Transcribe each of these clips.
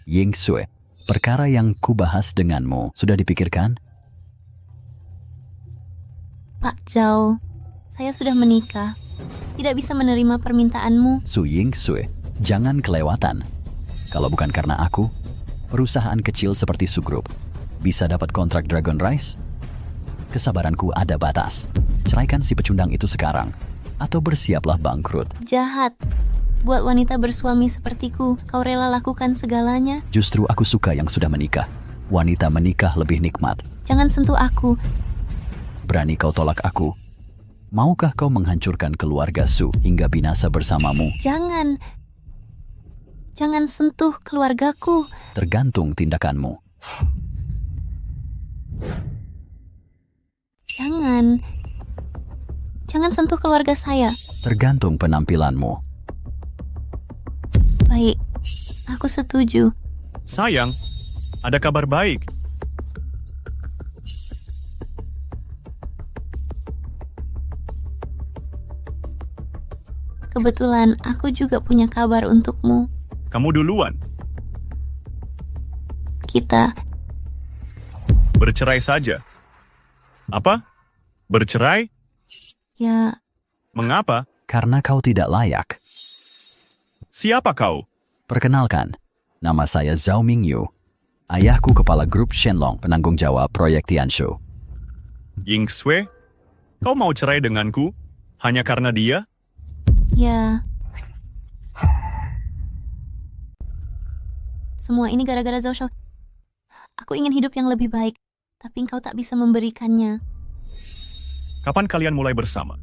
Ying Sue, perkara yang kubahas denganmu sudah dipikirkan? Pak Zhao, saya sudah menikah. Tidak bisa menerima permintaanmu. Su Ying Sue, jangan kelewatan. Kalau bukan karena aku, perusahaan kecil seperti Su Group bisa dapat kontrak Dragon Rise? Kesabaranku ada batas. Ceraikan si pecundang itu sekarang, atau bersiaplah bangkrut. Jahat. Buat wanita bersuami sepertiku, kau rela lakukan segalanya? Justru aku suka yang sudah menikah. Wanita menikah lebih nikmat. Jangan sentuh aku. Berani kau tolak aku? Maukah kau menghancurkan keluarga Su hingga binasa bersamamu? Jangan. Jangan sentuh keluargaku. Tergantung tindakanmu. Jangan. Jangan sentuh keluarga saya. Tergantung penampilanmu. Baik, aku setuju. Sayang, ada kabar baik. Kebetulan aku juga punya kabar untukmu. Kamu duluan. Kita Bercerai saja. Apa? Bercerai? ya Mengapa? Karena kau tidak layak. Siapa kau? Perkenalkan, nama saya Zhao Mingyu. Ayahku kepala grup Shenlong, penanggung jawab proyek Tianshu. Ying Sue? Kau mau cerai denganku? Hanya karena dia? ya semua ini gara-gara Zhao Shao. Aku ingin hidup yang lebih baik, tapi engkau tak bisa memberikannya. Kapan kalian mulai bersama?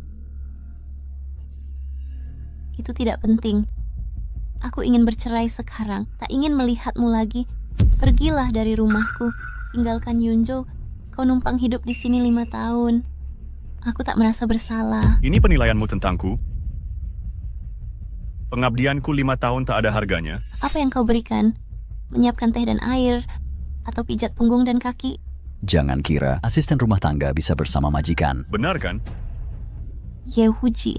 Itu tidak penting. Aku ingin bercerai sekarang. Tak ingin melihatmu lagi. Pergilah dari rumahku. Tinggalkan Yunzhou. Kau numpang hidup di sini 5 tahun. Aku tak merasa bersalah. Ini penilaianmu tentangku? Pengabdianku 5 tahun tak ada harganya. Apa yang kau berikan? Menyiapkan teh dan air? Atau pijat punggung dan kaki? Jangan kira asisten rumah tangga bisa bersama majikan. Benar kan? Ye Huji,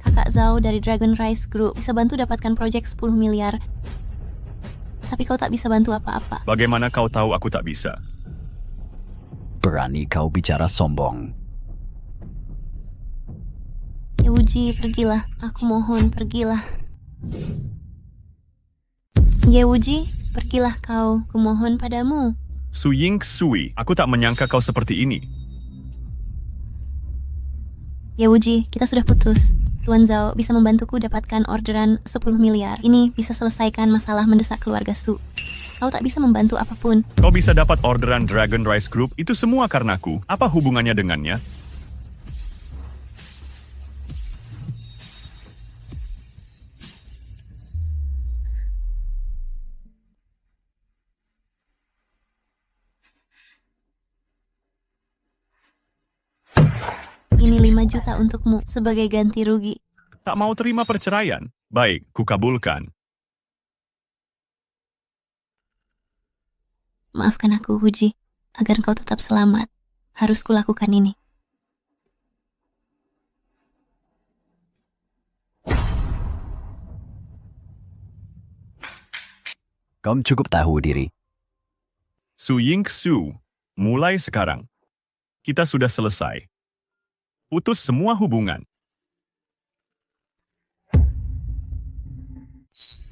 kakak Zhao dari Dragon Rise Group, bisa bantu dapatkan proyek 10 miliar. Tapi kau tak bisa bantu apa-apa. Bagaimana kau tahu aku tak bisa? Berani kau bicara sombong. Ye Huji, pergilah. Aku mohon, pergilah. Ye Huji, pergilah kau. Kumohon padamu. Su Ying Sui, aku tak menyangka kau seperti ini. Ye Huji, kita sudah putus. Tuan Zhao bisa membantuku dapatkan orderan 10 miliar. Ini bisa selesaikan masalah mendesak keluarga Su. Kau tak bisa membantu apapun. Kau bisa dapat orderan Dragon Rise Group, itu semua karenaku. Apa hubungannya dengannya? Ini 5 juta untukmu sebagai ganti rugi. Tak mau terima perceraian? Baik, kukabulkan. Maafkan aku, Huji. Agar kau tetap selamat, harus kulakukan ini. Kau cukup tahu diri. Su Ying Su, mulai sekarang. Kita sudah selesai. Putus semua hubungan.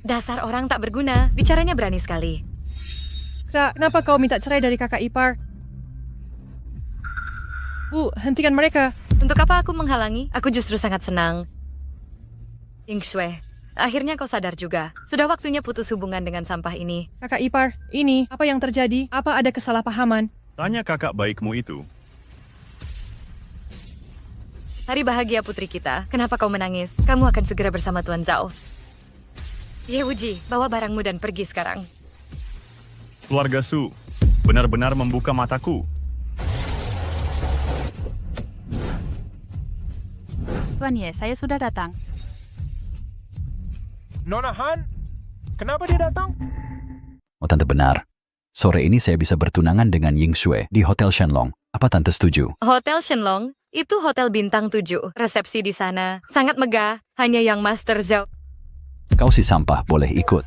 Dasar orang tak berguna, bicaranya berani sekali. Kak, kenapa kau minta cerai dari kakak ipar? Bu, hentikan mereka. Untuk apa aku menghalangi? Aku justru sangat senang. Ying Sue, akhirnya kau sadar juga. Sudah waktunya putus hubungan dengan sampah ini. Kakak ipar, ini apa yang terjadi? Apa ada kesalahpahaman? Tanya kakak baikmu itu. Hari bahagia putri kita. Kenapa kau menangis? Kamu akan segera bersama Tuan Zhao. Ye Wuji, bawa barangmu dan pergi sekarang. Keluarga Su, benar-benar membuka mataku. Tuan Ye, saya sudah datang. Nona Han, kenapa dia datang? Oh, Tante benar. Sore ini saya bisa bertunangan dengan Ying Sue di Hotel Shenlong. Apa Tante setuju? Hotel Shenlong, itu hotel bintang 7. Resepsi di sana sangat megah, hanya yang Master Zhao. Kau si sampah boleh ikut.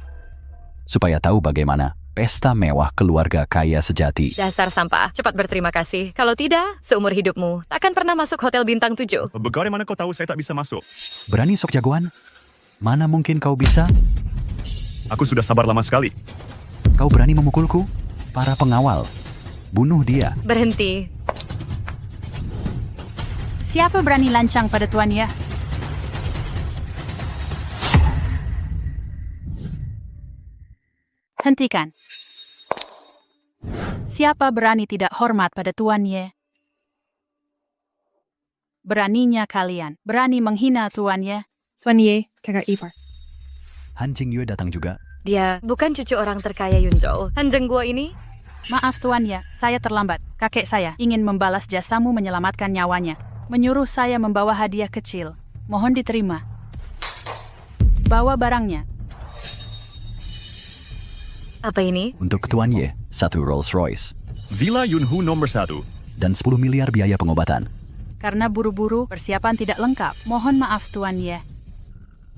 supaya tahu bagaimana pesta mewah keluarga kaya sejati. Dasar sampah, cepat berterima kasih. Kalau tidak, seumur hidupmu takkan pernah masuk hotel bintang 7. Bagaimana kau tahu saya tak bisa masuk? Berani sok jagoan? Mana mungkin kau bisa? Aku sudah sabar lama sekali. Kau berani memukulku? Para pengawal, bunuh dia. Berhenti. Siapa berani lancang pada Tuan Ye? Hentikan. Siapa berani tidak hormat pada Tuan Ye? Beraninya kalian, berani menghina Tuan Ye? Tuan Ye, kakak ipar. Han Jingyue datang juga. Dia bukan cucu orang terkaya Yunzhou. Han Zhengguo ini? Maaf Tuan Ye, saya terlambat. Kakek saya ingin membalas jasamu menyelamatkan nyawanya. Menyuruh saya membawa hadiah kecil. Mohon diterima. Bawa barangnya. Apa ini? Untuk Tuan Ye, 1 Rolls Royce. Villa Yunhu nomor 1. Dan 10 miliar biaya pengobatan. Karena buru-buru, persiapan tidak lengkap. Mohon maaf Tuan Ye.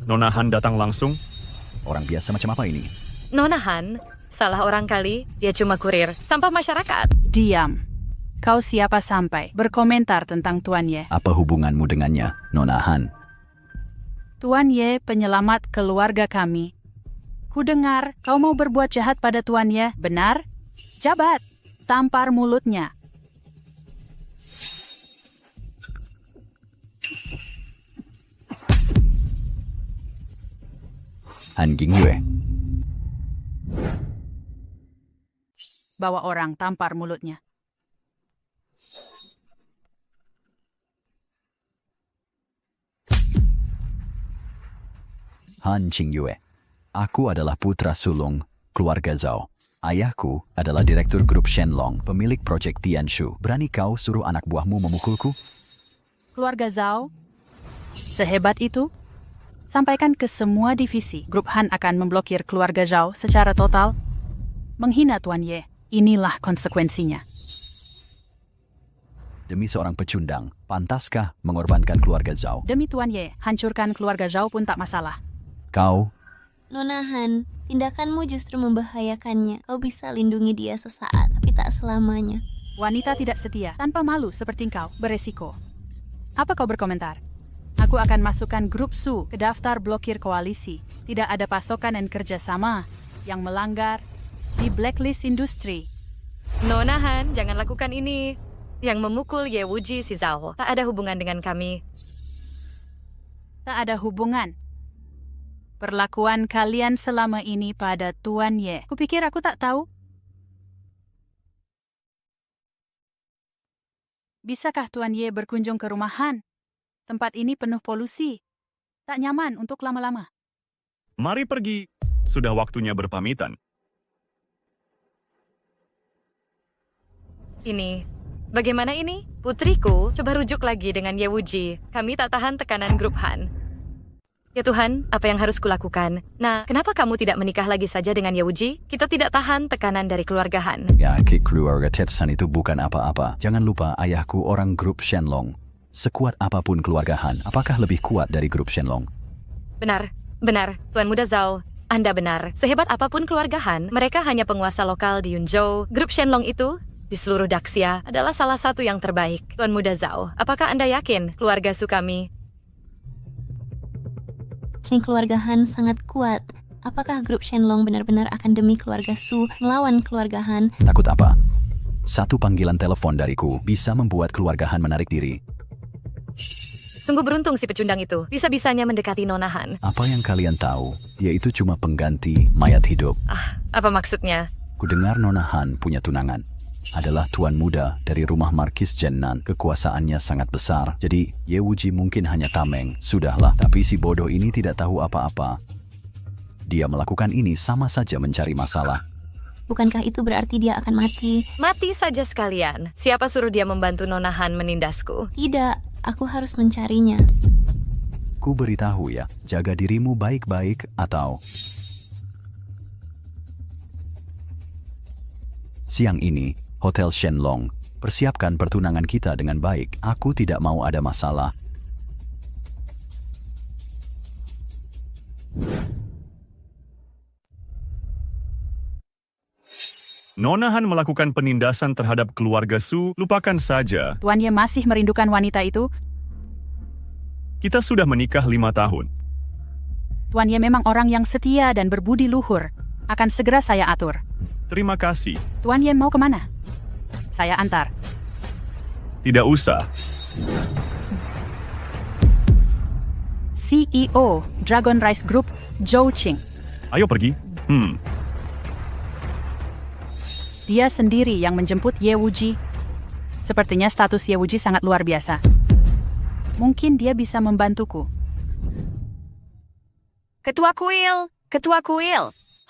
Nona Han datang langsung. Orang biasa macam apa ini? Nona Han? Salah orang kali, dia cuma kurir. Sampah masyarakat. Diam. Kau siapa sampai berkomentar tentang Tuan Ye? Apa hubunganmu dengannya, Nona Han? Tuan Ye penyelamat keluarga kami. Kudengar kau mau berbuat jahat pada Tuan Ye, benar? Jabat, tampar mulutnya. Han Jingyue. Bawa orang tampar mulutnya. Han Jingyue. Aku adalah putra sulung keluarga Zhao. Ayahku adalah direktur grup Shenlong, pemilik proyek Tianshu. Berani kau suruh anak buahmu memukulku? Keluarga Zhao? Sehebat itu? Sampaikan ke semua divisi. Grup Han akan memblokir keluarga Zhao secara total. Menghina Tuan Ye, inilah konsekuensinya. Demi seorang pecundang, pantaskah mengorbankan keluarga Zhao? Demi Tuan Ye, hancurkan keluarga Zhao pun tak masalah. Kau, Nona Han, tindakanmu justru membahayakannya. Kau bisa lindungi dia sesaat, tapi tak selamanya. Wanita tidak setia, tanpa malu seperti kau, beresiko. Apa kau berkomentar? Aku akan masukkan grup Su ke daftar blokir koalisi. Tidak ada pasokan dan kerjasama yang melanggar di blacklist industri. Nona Han, jangan lakukan ini. Yang memukul Ye Wuji si Zhao tak ada hubungan dengan kami. Tak ada hubungan. Perlakuan kalian selama ini pada Tuan Ye. Kupikir aku tak tahu. Bisakah Tuan Ye berkunjung ke rumah Han? Tempat ini penuh polusi. Tak nyaman untuk lama-lama. Mari pergi. Sudah waktunya berpamitan. Ini. Bagaimana ini? Putriku, coba rujuk lagi dengan Ye Wuji. Kami tak tahan tekanan grup Han. Ya Tuhan, apa yang harus kulakukan? Nah, kenapa kamu tidak menikah lagi saja dengan Ye Wuji? Kita tidak tahan tekanan dari keluarga Han. ya keluarga Tetsan itu bukan apa-apa. Jangan lupa ayahku orang grup Shenlong. Sekuat apapun keluarga Han, apakah lebih kuat dari grup Shenlong? Benar, benar. Tuan Muda Zhao, Anda benar. Sehebat apapun keluarga Han, mereka hanya penguasa lokal di Yunzhou. Grup Shenlong itu di seluruh Daxia adalah salah satu yang terbaik. Tuan Muda Zhao, apakah Anda yakin keluarga Su kami? Keluarga Han sangat kuat. Apakah grup Shenlong benar-benar akan demi keluarga Su melawan keluarga Han? Takut apa? Satu panggilan telepon dariku bisa membuat keluarga Han menarik diri. Sungguh beruntung si pecundang itu. Bisa-bisanya mendekati Nona Han. Apa yang kalian tahu? Dia itu cuma pengganti mayat hidup. Apa maksudnya? Kudengar Nona Han punya tunangan. Adalah tuan muda dari rumah Markis Jennan. Kekuasaannya sangat besar. Jadi Ye Wuji mungkin hanya tameng. Sudahlah, tapi si bodoh ini tidak tahu apa-apa. Dia melakukan ini sama saja mencari masalah. Bukankah itu berarti dia akan mati? Mati saja sekalian. Siapa suruh dia membantu Nona Han menindasku? Tidak, aku harus mencarinya. Ku beritahu ya, jaga dirimu baik-baik atau... Siang ini, Hotel Shenlong, persiapkan pertunangan kita dengan baik. Aku tidak mau ada masalah. Nona Han melakukan penindasan terhadap keluarga Su, lupakan saja. Tuan Ye masih merindukan wanita itu? Kita sudah menikah 5 tahun. Tuan Ye memang orang yang setia dan berbudi luhur. Akan segera saya atur. Terima kasih. Tuan Ye mau kemana? Saya antar. Tidak usah. CEO Dragon Rice Group, Zhou Qing. Ayo pergi. Dia sendiri yang menjemput Ye Wuji. Sepertinya status Ye Wuji sangat luar biasa. Mungkin dia bisa membantuku. Ketua Kuil.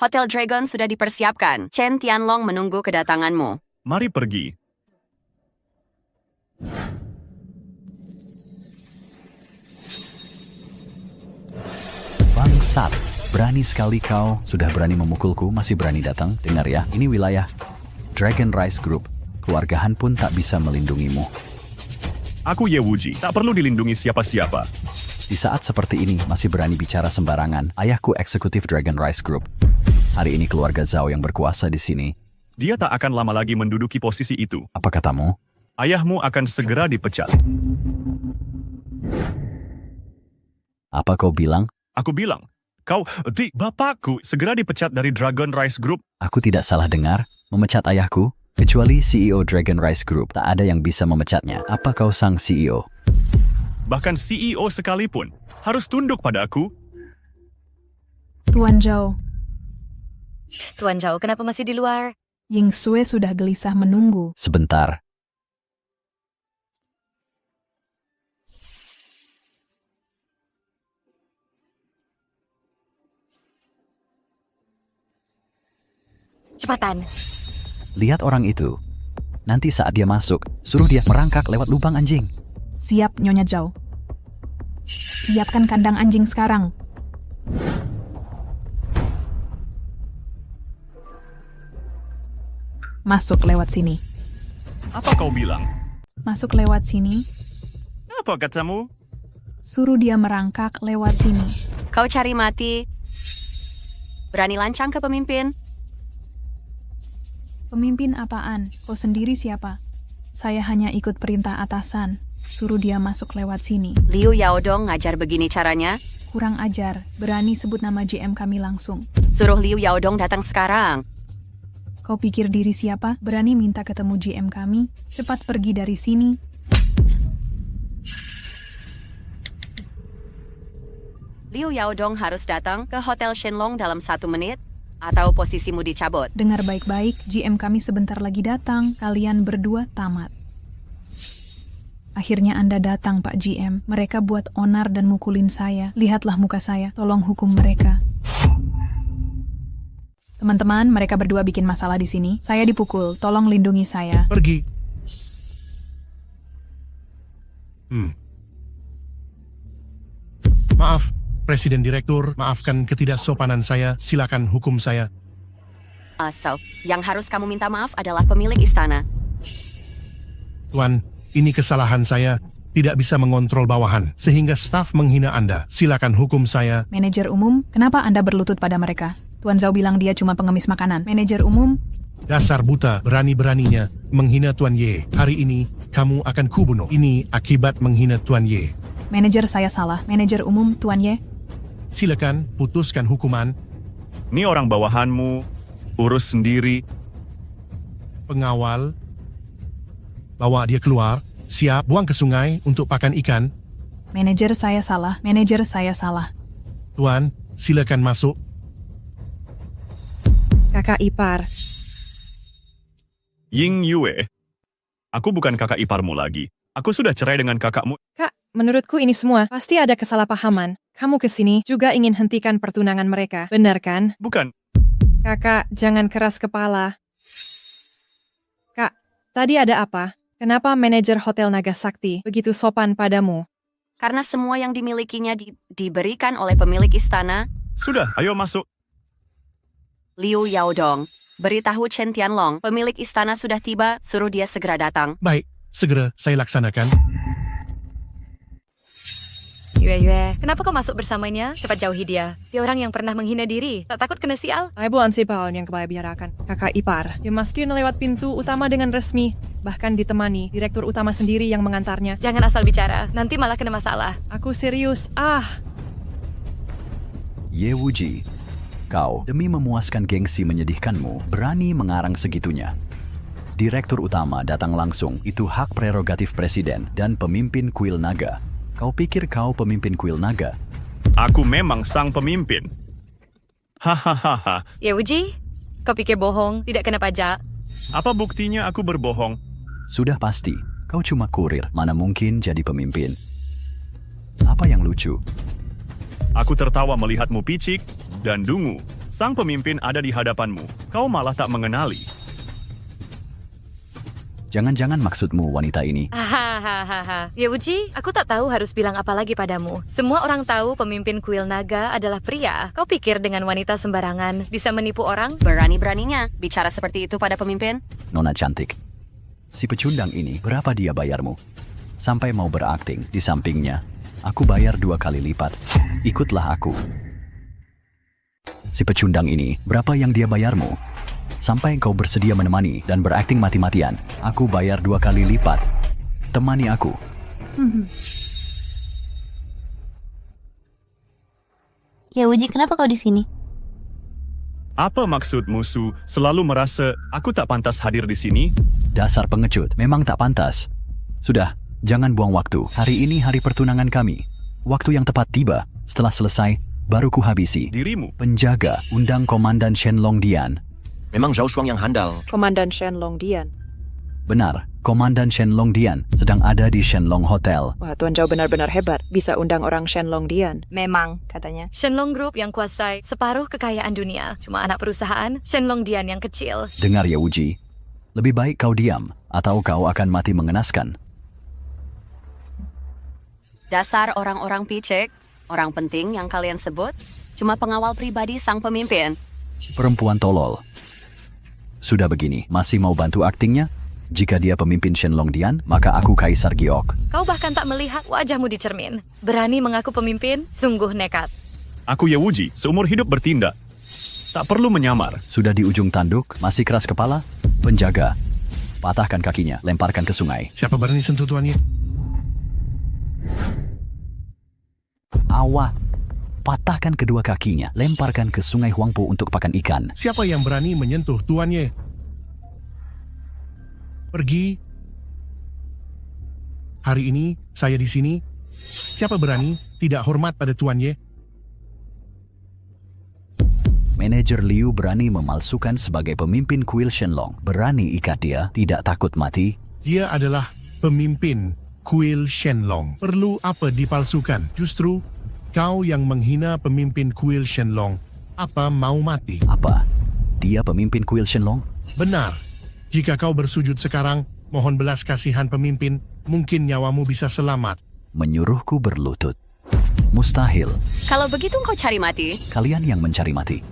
Hotel Dragon sudah dipersiapkan. Chen Tianlong menunggu kedatanganmu. Mari pergi. Bangsat, berani sekali kau. Sudah berani memukulku, masih berani datang. Dengar ya, ini wilayah Dragon Rice Group. Keluarga Han pun tak bisa melindungimu. Aku Ye Wuji, tak perlu dilindungi siapa-siapa. Di saat seperti ini, masih berani bicara sembarangan. Ayahku eksekutif Dragon Rice Group. Hari ini keluarga Zhao yang berkuasa di sini. Dia tak akan lama lagi menduduki posisi itu. Apa katamu? Ayahmu akan segera dipecat. Apa kau bilang? Aku bilang, bapakku segera dipecat dari Dragon Rice Group. Aku tidak salah dengar. Memecat ayahku? Kecuali CEO Dragon Rice Group, tak ada yang bisa memecatnya. Apa kau sang CEO? Bahkan CEO sekalipun harus tunduk pada aku. Tuan Zhao, Tuan Zhao, kenapa masih di luar? Ying Sue sudah gelisah menunggu. Sebentar. Cepatan. Lihat orang itu. Nanti saat dia masuk, suruh dia merangkak lewat lubang anjing. Siap, Nyonya Zhao. Siapkan kandang anjing sekarang. Masuk lewat sini. Apa kau bilang? Masuk lewat sini. Apa katamu? Suruh dia merangkak lewat sini. Kau cari mati. Berani lancang ke pemimpin? Pemimpin apaan? Kau sendiri siapa? Saya hanya ikut perintah atasan. Suruh dia masuk lewat sini. Liu Yaodong ngajar begini caranya. Kurang ajar. Berani sebut nama GM kami langsung. Suruh Liu Yaodong datang sekarang. Kau pikir diri siapa? Berani minta ketemu GM kami? Cepat pergi dari sini. Liu Yaodong harus datang ke Hotel Shenlong dalam 1 menit, atau posisimu dicabut. Dengar baik-baik, GM kami sebentar lagi datang. Kalian berdua tamat. Akhirnya Anda datang, Pak GM. Mereka buat onar dan mukulin saya. Lihatlah muka saya. Tolong hukum mereka. Teman-teman, mereka berdua bikin masalah di sini. Saya dipukul. Tolong lindungi saya. Pergi. Maaf, Presiden Direktur, maafkan ketidaksopanan saya. Silakan hukum saya. Yang harus kamu minta maaf adalah pemilik istana. Tuan, ini kesalahan saya. Tidak bisa mengontrol bawahan, sehingga staf menghina Anda. Silakan hukum saya. Manajer umum, kenapa Anda berlutut pada mereka? Tuan Zhao bilang dia cuma pengemis makanan. Manajer umum, Dasar buta, berani-beraninya menghina Tuan Ye. Hari ini, kamu akan kubunuh. Ini akibat menghina Tuan Ye. manajer saya salah. Manajer umum, Tuan Ye. Silakan putuskan hukuman. Ini orang bawahanmu, urus sendiri. Pengawal, bawa dia keluar. Siap, buang ke sungai untuk pakan ikan. Manajer saya salah. Manajer saya salah. Tuan, silakan masuk. Kakak ipar. Ying Yue, aku bukan kakak iparmu lagi. Aku sudah cerai dengan kakakmu. Kak, menurutku ini semua pasti ada kesalahpahaman. Kamu kesini juga ingin hentikan pertunangan mereka, benar kan? Bukan. Kakak, jangan keras kepala. Kak, tadi ada apa? Kenapa manajer Hotel Nagasakti begitu sopan padamu? Karena semua yang dimilikinya diberikan oleh pemilik istana. Sudah, ayo masuk. Liu Yaodong, beritahu Chen Tianlong, pemilik istana sudah tiba, suruh dia segera datang. Baik, segera saya laksanakan. Yue, kenapa kau masuk bersamanya? Cepat jauhi dia. Dia orang yang pernah menghina diri. Tak takut kena sial? Saya bukan si Paul yang kebaya biarakan. Kakak ipar. Dia masukin lewat pintu utama dengan resmi. Bahkan ditemani direktur utama sendiri yang mengantarnya. Jangan asal bicara, nanti malah kena masalah. Aku serius. Ye Wuji, kau demi memuaskan gengsi menyedihkanmu, berani mengarang segitunya. Direktur utama datang langsung, itu hak prerogatif presiden dan pemimpin kuil naga. Kau pikir kau pemimpin kuil naga? Aku memang sang pemimpin. Hahaha. Yewuji, kau pikir bohong, tidak kena pajak? Apa buktinya aku berbohong? Sudah pasti, kau cuma kurir, mana mungkin jadi pemimpin. Apa yang lucu? Aku tertawa melihatmu picik dan dungu. Sang pemimpin ada di hadapanmu. Kau malah tak mengenali. Jangan-jangan maksudmu wanita ini? Hahaha. Yewuji, aku tak tahu harus bilang apa lagi padamu. Semua orang tahu pemimpin kuil naga adalah pria. Kau pikir dengan wanita sembarangan bisa menipu orang? Berani-beraninya bicara seperti itu pada pemimpin? Nona cantik. Si pecundang ini, berapa dia bayarmu? Sampai mau berakting di sampingnya. Aku bayar 2 kali lipat. Ikutlah aku. Si pecundang ini, berapa yang dia bayarmu? Sampai kau bersedia menemani dan berakting mati-matian. Aku bayar 2 kali lipat. Temani aku. Yewuji, kenapa kau di sini? Apa maksudmu, Su? Selalu merasa aku tak pantas hadir di sini? Dasar pengecut, memang tak pantas. Sudah, jangan buang waktu. Hari ini hari pertunangan kami. Waktu yang tepat tiba. Setelah selesai, baru ku habisi. Dirimu. Penjaga, undang Komandan Shenlong Dian. Memang Zhao Shuang yang handal. Komandan Shenlong Dian. Benar, Komandan Shenlong Dian sedang ada di Shenlong Hotel. Wah, Tuan Zhao benar-benar hebat. Bisa undang orang Shenlong Dian. Memang, katanya. Shenlong Group yang kuasai separuh kekayaan dunia. Cuma anak perusahaan Shenlong Dian yang kecil. Dengar ya Wuji, lebih baik kau diam atau kau akan mati mengenaskan. Dasar orang-orang picik, orang penting yang kalian sebut, cuma pengawal pribadi sang pemimpin. Perempuan tolol. Sudah begini, masih mau bantu aktingnya? Jika dia pemimpin Shenlong Dian, maka aku Kaisar Giok. Kau bahkan tak melihat wajahmu di cermin. Berani mengaku pemimpin, sungguh nekat. Aku Yewuji, seumur hidup bertindak. Tak perlu menyamar. Sudah di ujung tanduk, masih keras kepala? Penjaga, patahkan kakinya, lemparkan ke sungai. Siapa berani sentuh tuannya? Awah, patahkan kedua kakinya, lemparkan ke sungai Huangpu untuk pakan ikan. Siapa yang berani menyentuh tuannya? Pergi. Hari ini saya di sini. Siapa berani tidak hormat pada tuannya? Manajer Liu berani memalsukan sebagai pemimpin kuil Shenlong. Berani ikat dia, tidak takut mati. Dia adalah pemimpin kuil Shenlong. Perlu apa dipalsukan? Justru kau yang menghina pemimpin kuil Shenlong. Apa mau mati? Apa? Dia pemimpin kuil Shenlong? Benar. Jika kau bersujud sekarang, mohon belas kasihan pemimpin, mungkin nyawamu bisa selamat. Menyuruhku berlutut. Mustahil. Kalau begitu kau cari mati. Kalian yang mencari mati.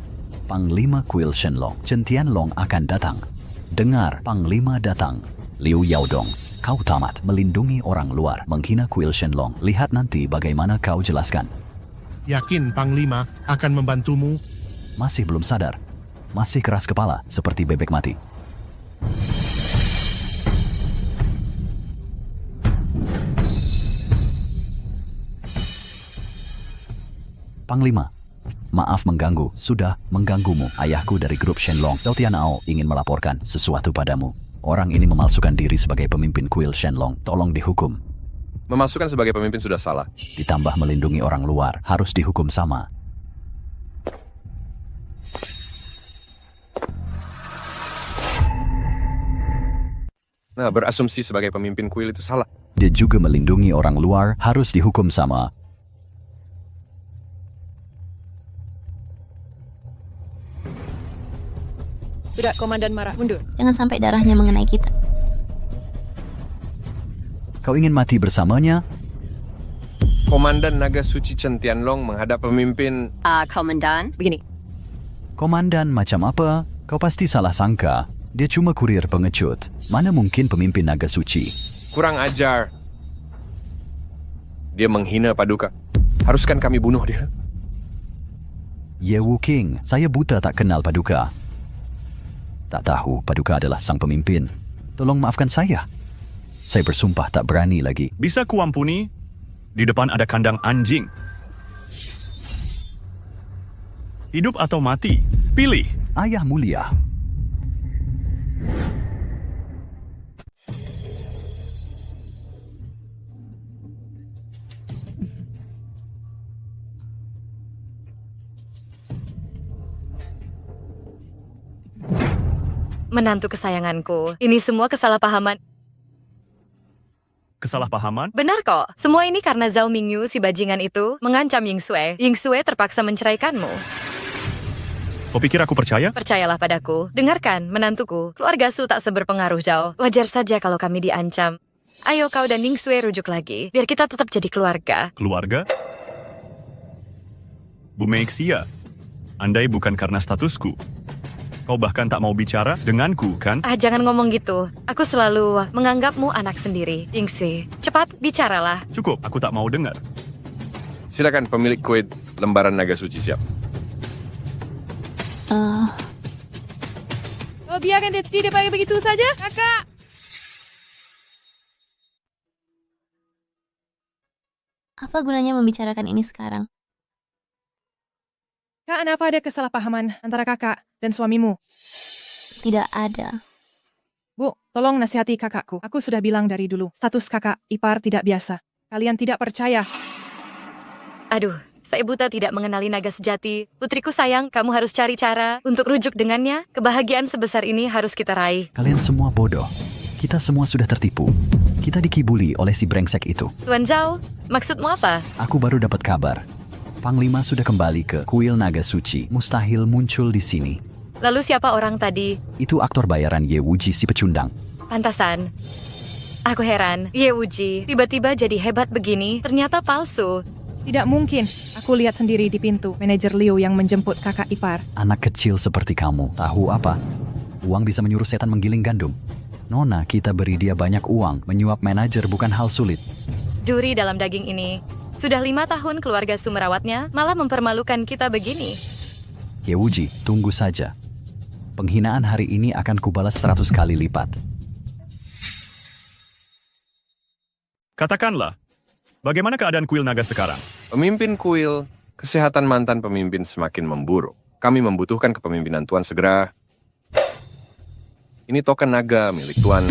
Panglima kuil Shenlong, Chen Tianlong akan datang. Dengar, Panglima datang. Liu Yaodong, kau tamat melindungi orang luar, menghina kuil Shenlong. Lihat nanti bagaimana kau jelaskan. Yakin Panglima akan membantumu? Masih belum sadar. Masih keras kepala, seperti bebek mati. Panglima, maaf mengganggu, sudah mengganggumu. Ayahku dari grup Shenlong, Zhao Tianao, ingin melaporkan sesuatu padamu. Orang ini memalsukan diri sebagai pemimpin kuil Shenlong, tolong dihukum. Memalsukan sebagai pemimpin sudah salah. Ditambah melindungi orang luar, harus dihukum sama. Nah, berasumsi sebagai pemimpin kuil itu salah. Dia juga melindungi orang luar, harus dihukum sama. Sudah, Komandan marah, mundur. Jangan sampai darahnya mengenai kita. Kau ingin mati bersamanya? Komandan Naga Suci Chen Tianlong menghadap pemimpin... Komandan. Begini, Komandan macam apa? Kau pasti salah sangka. Dia cuma kurir pengecut. Mana mungkin pemimpin naga suci? Kurang ajar. Dia menghina Paduka. Haruskan kami bunuh dia? Ye Wu King, saya buta tak kenal Paduka. Tak tahu Paduka adalah sang pemimpin. Tolong maafkan saya. Saya bersumpah tak berani lagi. Bisa kuampuni? Di depan ada kandang anjing. Hidup atau mati? Pilih. Ayah mulia. Menantu kesayanganku, ini semua kesalahpahaman. Kesalahpahaman? Benar kok, semua ini karena Zhao Mingyu si bajingan itu mengancam Ying Sui. Ying Sui terpaksa menceraikanmu. Kau pikir aku percaya? Percayalah padaku. Dengarkan, menantuku, keluarga Su tak seberpengaruh Zhao. Wajar saja kalau kami diancam. Ayo kau dan Ying Sui rujuk lagi, biar kita tetap jadi keluarga. Keluarga? Bu Meixia, andai bukan karena statusku, kau bahkan tak mau bicara denganku, kan? Jangan ngomong gitu. Aku selalu menganggapmu anak sendiri, Ying Sui. Cepat, bicaralah. Cukup, aku tak mau dengar. Silakan pemilik kuil lembaran naga suci siap. Oh, biarkan dia tidak begitu saja, kakak. Apa gunanya membicarakan ini sekarang? Kak, kenapa ada kesalahpahaman antara kakak dan suamimu? Tidak ada. Bu, tolong nasihati kakakku. Aku sudah bilang dari dulu, status kakak ipar tidak biasa. Kalian tidak percaya. Aduh, saya buta tidak mengenali naga sejati. Putriku sayang, kamu harus cari cara untuk rujuk dengannya. Kebahagiaan sebesar ini harus kita raih. Kalian semua bodoh. Kita semua sudah tertipu. Kita dikibuli oleh si brengsek itu. Tuan Zhao, maksudmu apa? Aku baru dapat kabar. Panglima sudah kembali ke kuil naga suci. Mustahil muncul di sini. Lalu siapa orang tadi? Itu aktor bayaran Ye Wuji si pecundang. Pantasan. Aku heran, Ye Wuji tiba-tiba jadi hebat begini, ternyata palsu. Tidak mungkin. Aku lihat sendiri di pintu, manajer Liu yang menjemput kakak ipar. Anak kecil seperti kamu, tahu apa? Uang bisa menyuruh setan menggiling gandum. Nona, kita beri dia banyak uang. Menyuap manajer bukan hal sulit. Duri dalam daging ini. Sudah 5 tahun keluarga Su merawatnya, malah mempermalukan kita begini. Ye Wuji, tunggu saja. Penghinaan hari ini akan kubalas 100 kali lipat. Katakanlah, bagaimana keadaan kuil naga sekarang? Pemimpin kuil, kesehatan mantan pemimpin semakin memburuk. Kami membutuhkan kepemimpinan Tuan segera. Ini token naga milik Tuan.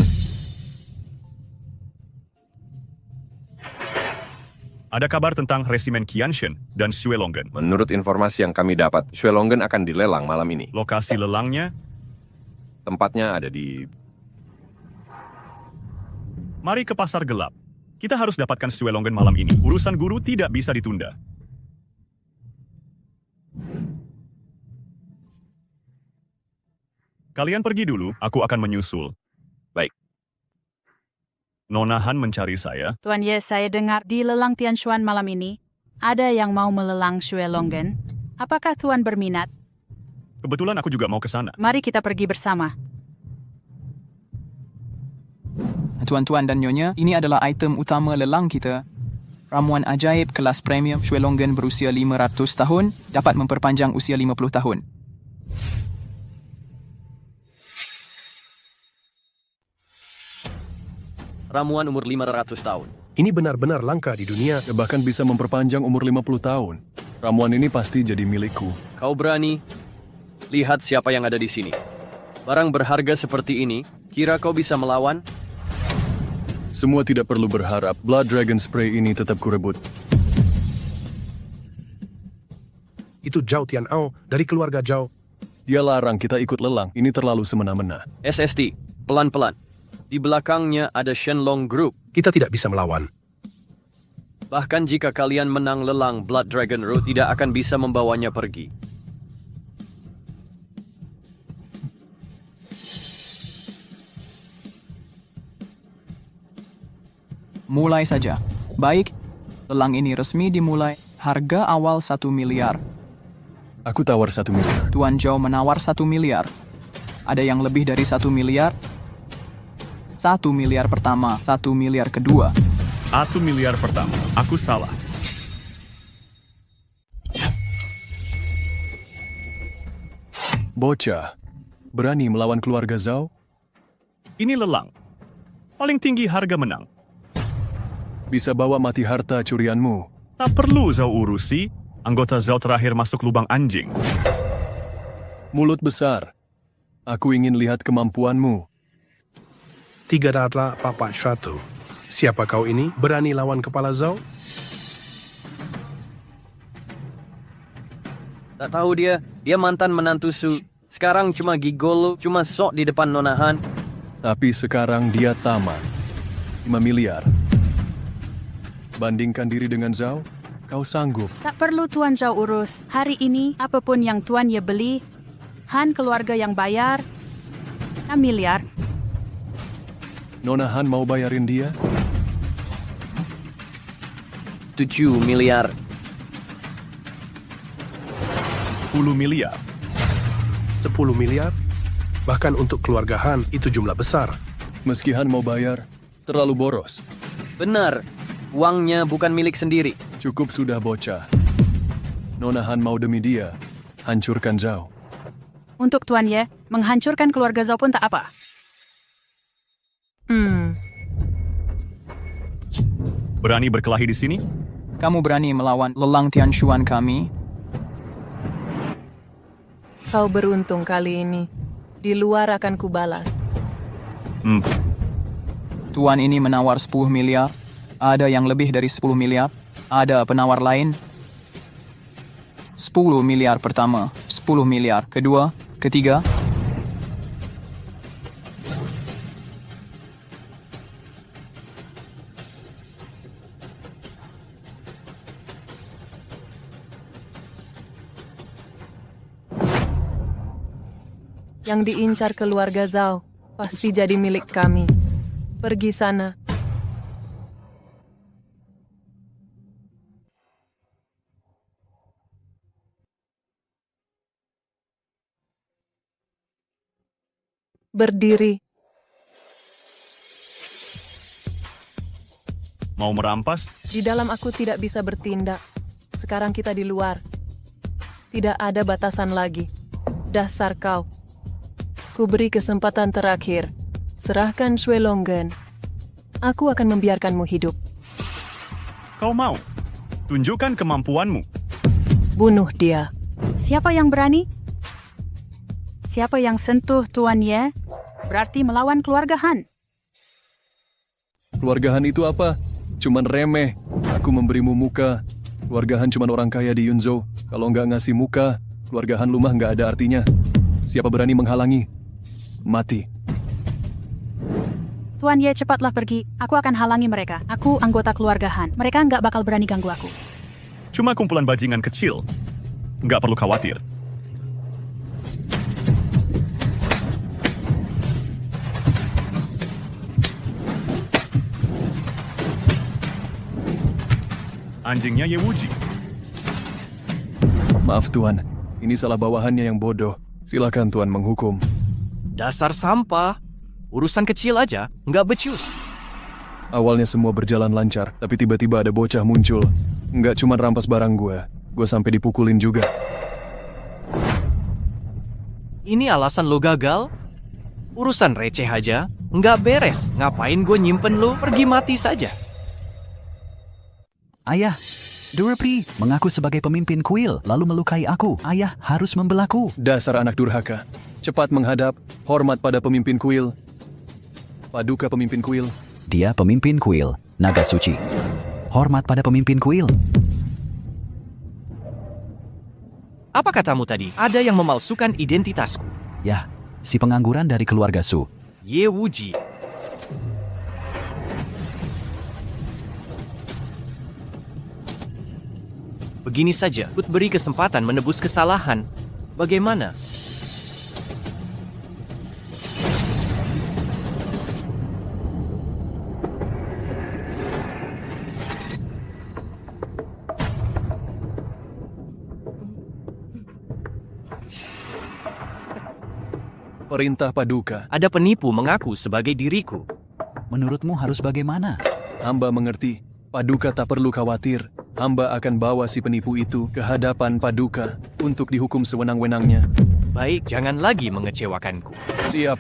Ada kabar tentang resimen Qianshen dan Xuelongen. Menurut informasi yang kami dapat, Xuelongen akan dilelang malam ini. Lokasi lelangnya? Tempatnya ada di... Mari ke pasar gelap. Kita harus dapatkan Xuelongen malam ini. Urusan guru tidak bisa ditunda. Kalian pergi dulu, aku akan menyusul. Baik. Nona Han mencari saya. Tuan Ye, saya dengar di lelang Tianshuan malam ini, ada yang mau melelang Xuelongen. Apakah Tuan berminat? Kebetulan aku juga mau ke sana. Mari kita pergi bersama. Tuan-tuan dan nyonya, ini adalah item utama lelang kita. Ramuan ajaib kelas premium Xuelongen berusia 500 tahun dapat memperpanjang usia 50 tahun. Ramuan umur 500 tahun. Ini benar-benar langka di dunia. Bahkan bisa memperpanjang umur 50 tahun. Ramuan ini pasti jadi milikku. Kau berani? Lihat siapa yang ada di sini. Barang berharga seperti ini, kira kau bisa melawan? Semua tidak perlu berharap. Blood Dragon Spray ini tetap kurebut. Itu Zhao Tian'ao dari keluarga Zhao. Dia larang kita ikut lelang. Ini terlalu semena-mena. SST, pelan-pelan. Di belakangnya ada Shenlong Group. Kita tidak bisa melawan. Bahkan jika kalian menang lelang Blood Dragon Road, tidak akan bisa membawanya pergi. Mulai saja. Baik, lelang ini resmi dimulai. Harga awal 1 miliar. Aku tawar 1 miliar. Tuan Zhao menawar 1 miliar. Ada yang lebih dari 1 miliar? 1 miliar pertama, 1 miliar kedua. 1 miliar pertama. Aku salah. Bocah, berani melawan keluarga Zhao? Ini lelang. Paling tinggi harga menang. Bisa bawa mati harta curianmu. Tak perlu Zhao urusi. Anggota Zhao terakhir masuk lubang anjing. Mulut besar. Aku ingin lihat kemampuanmu. 341. Siapa kau ini? Berani lawan kepala Zhao? Tak tahu dia mantan menantu Su. Sekarang cuma gigolo, cuma sok di depan Nona Han. Tapi sekarang dia tamat. 5 miliar. Bandingkan diri dengan Zhao, kau sanggup. Tak perlu Tuan Zhao urus. Hari ini, apapun yang Tuan Ye beli, Han keluarga yang bayar, 6 miliar. Nona Han mau bayarin dia? 7 miliar. 10 miliar. 10 miliar? Bahkan untuk keluarga Han, itu jumlah besar. Meski Han mau bayar, terlalu boros. Benar, uangnya bukan milik sendiri. Cukup sudah bocah. Nona Han mau demi dia, hancurkan Zhao. Untuk Tuan Ye, menghancurkan keluarga Zhao pun tak apa. Berani berkelahi di sini? Kamu berani melawan lelang Tianshuan kami? Kau beruntung kali ini. Di luar akan kubalas. Tuan ini menawar 10 miliar. Ada yang lebih dari 10 miliar. Ada penawar lain. 10 miliar pertama. 10 miliar kedua. Ketiga. Yang diincar keluarga Zhao pasti jadi milik kami. Pergi sana. Berdiri. Mau merampas? Di dalam aku tidak bisa bertindak. Sekarang kita di luar. Tidak ada batasan lagi. Dasar kau. Ku beri kesempatan terakhir. Serahkan Shui Longgen. Aku akan membiarkanmu hidup. Kau mau? Tunjukkan kemampuanmu. Bunuh dia. Siapa yang berani? Siapa yang sentuh Tuan Ye? Berarti melawan keluarga Han. Keluarga Han itu apa? Cuman remeh. Aku memberimu muka. Keluarga Han cuman orang kaya di Yunzhou. Kalau nggak ngasih muka, keluarga Han lumah nggak ada artinya. Siapa berani menghalangi? Mati. Tuan Ye, cepatlah pergi. Aku akan halangi mereka. Aku anggota keluarga Han. Mereka nggak bakal berani ganggu aku. Cuma kumpulan bajingan kecil. Nggak perlu khawatir. Anjingnya Yewuji. Maaf Tuan, ini salah bawahannya yang bodoh. Silakan Tuan menghukum. Dasar sampah. Urusan kecil aja, nggak becus. Awalnya semua berjalan lancar, tapi tiba-tiba ada bocah muncul. Nggak cuma rampas barang gue sampai dipukulin juga. Ini alasan lo gagal? Urusan receh aja, nggak beres. Ngapain gue nyimpen lo? Pergi mati saja. Ayah, Durapri mengaku sebagai pemimpin kuil, lalu melukai aku. Ayah harus membelaku. Dasar anak durhaka. Cepat menghadap, hormat pada pemimpin kuil. Paduka pemimpin kuil. Dia pemimpin kuil, naga suci. Hormat pada pemimpin kuil. Apa katamu tadi? Ada yang memalsukan identitasku. Ya, si pengangguran dari keluarga Su. Yewuji. Begini saja, ku beri kesempatan menebus kesalahan. Bagaimana? Perintah Paduka. Ada penipu mengaku sebagai diriku. Menurutmu harus bagaimana? Hamba mengerti. Paduka tak perlu khawatir. Hamba akan bawa si penipu itu ke hadapan Paduka untuk dihukum sewenang-wenangnya. Baik, jangan lagi mengecewakanku. Siap.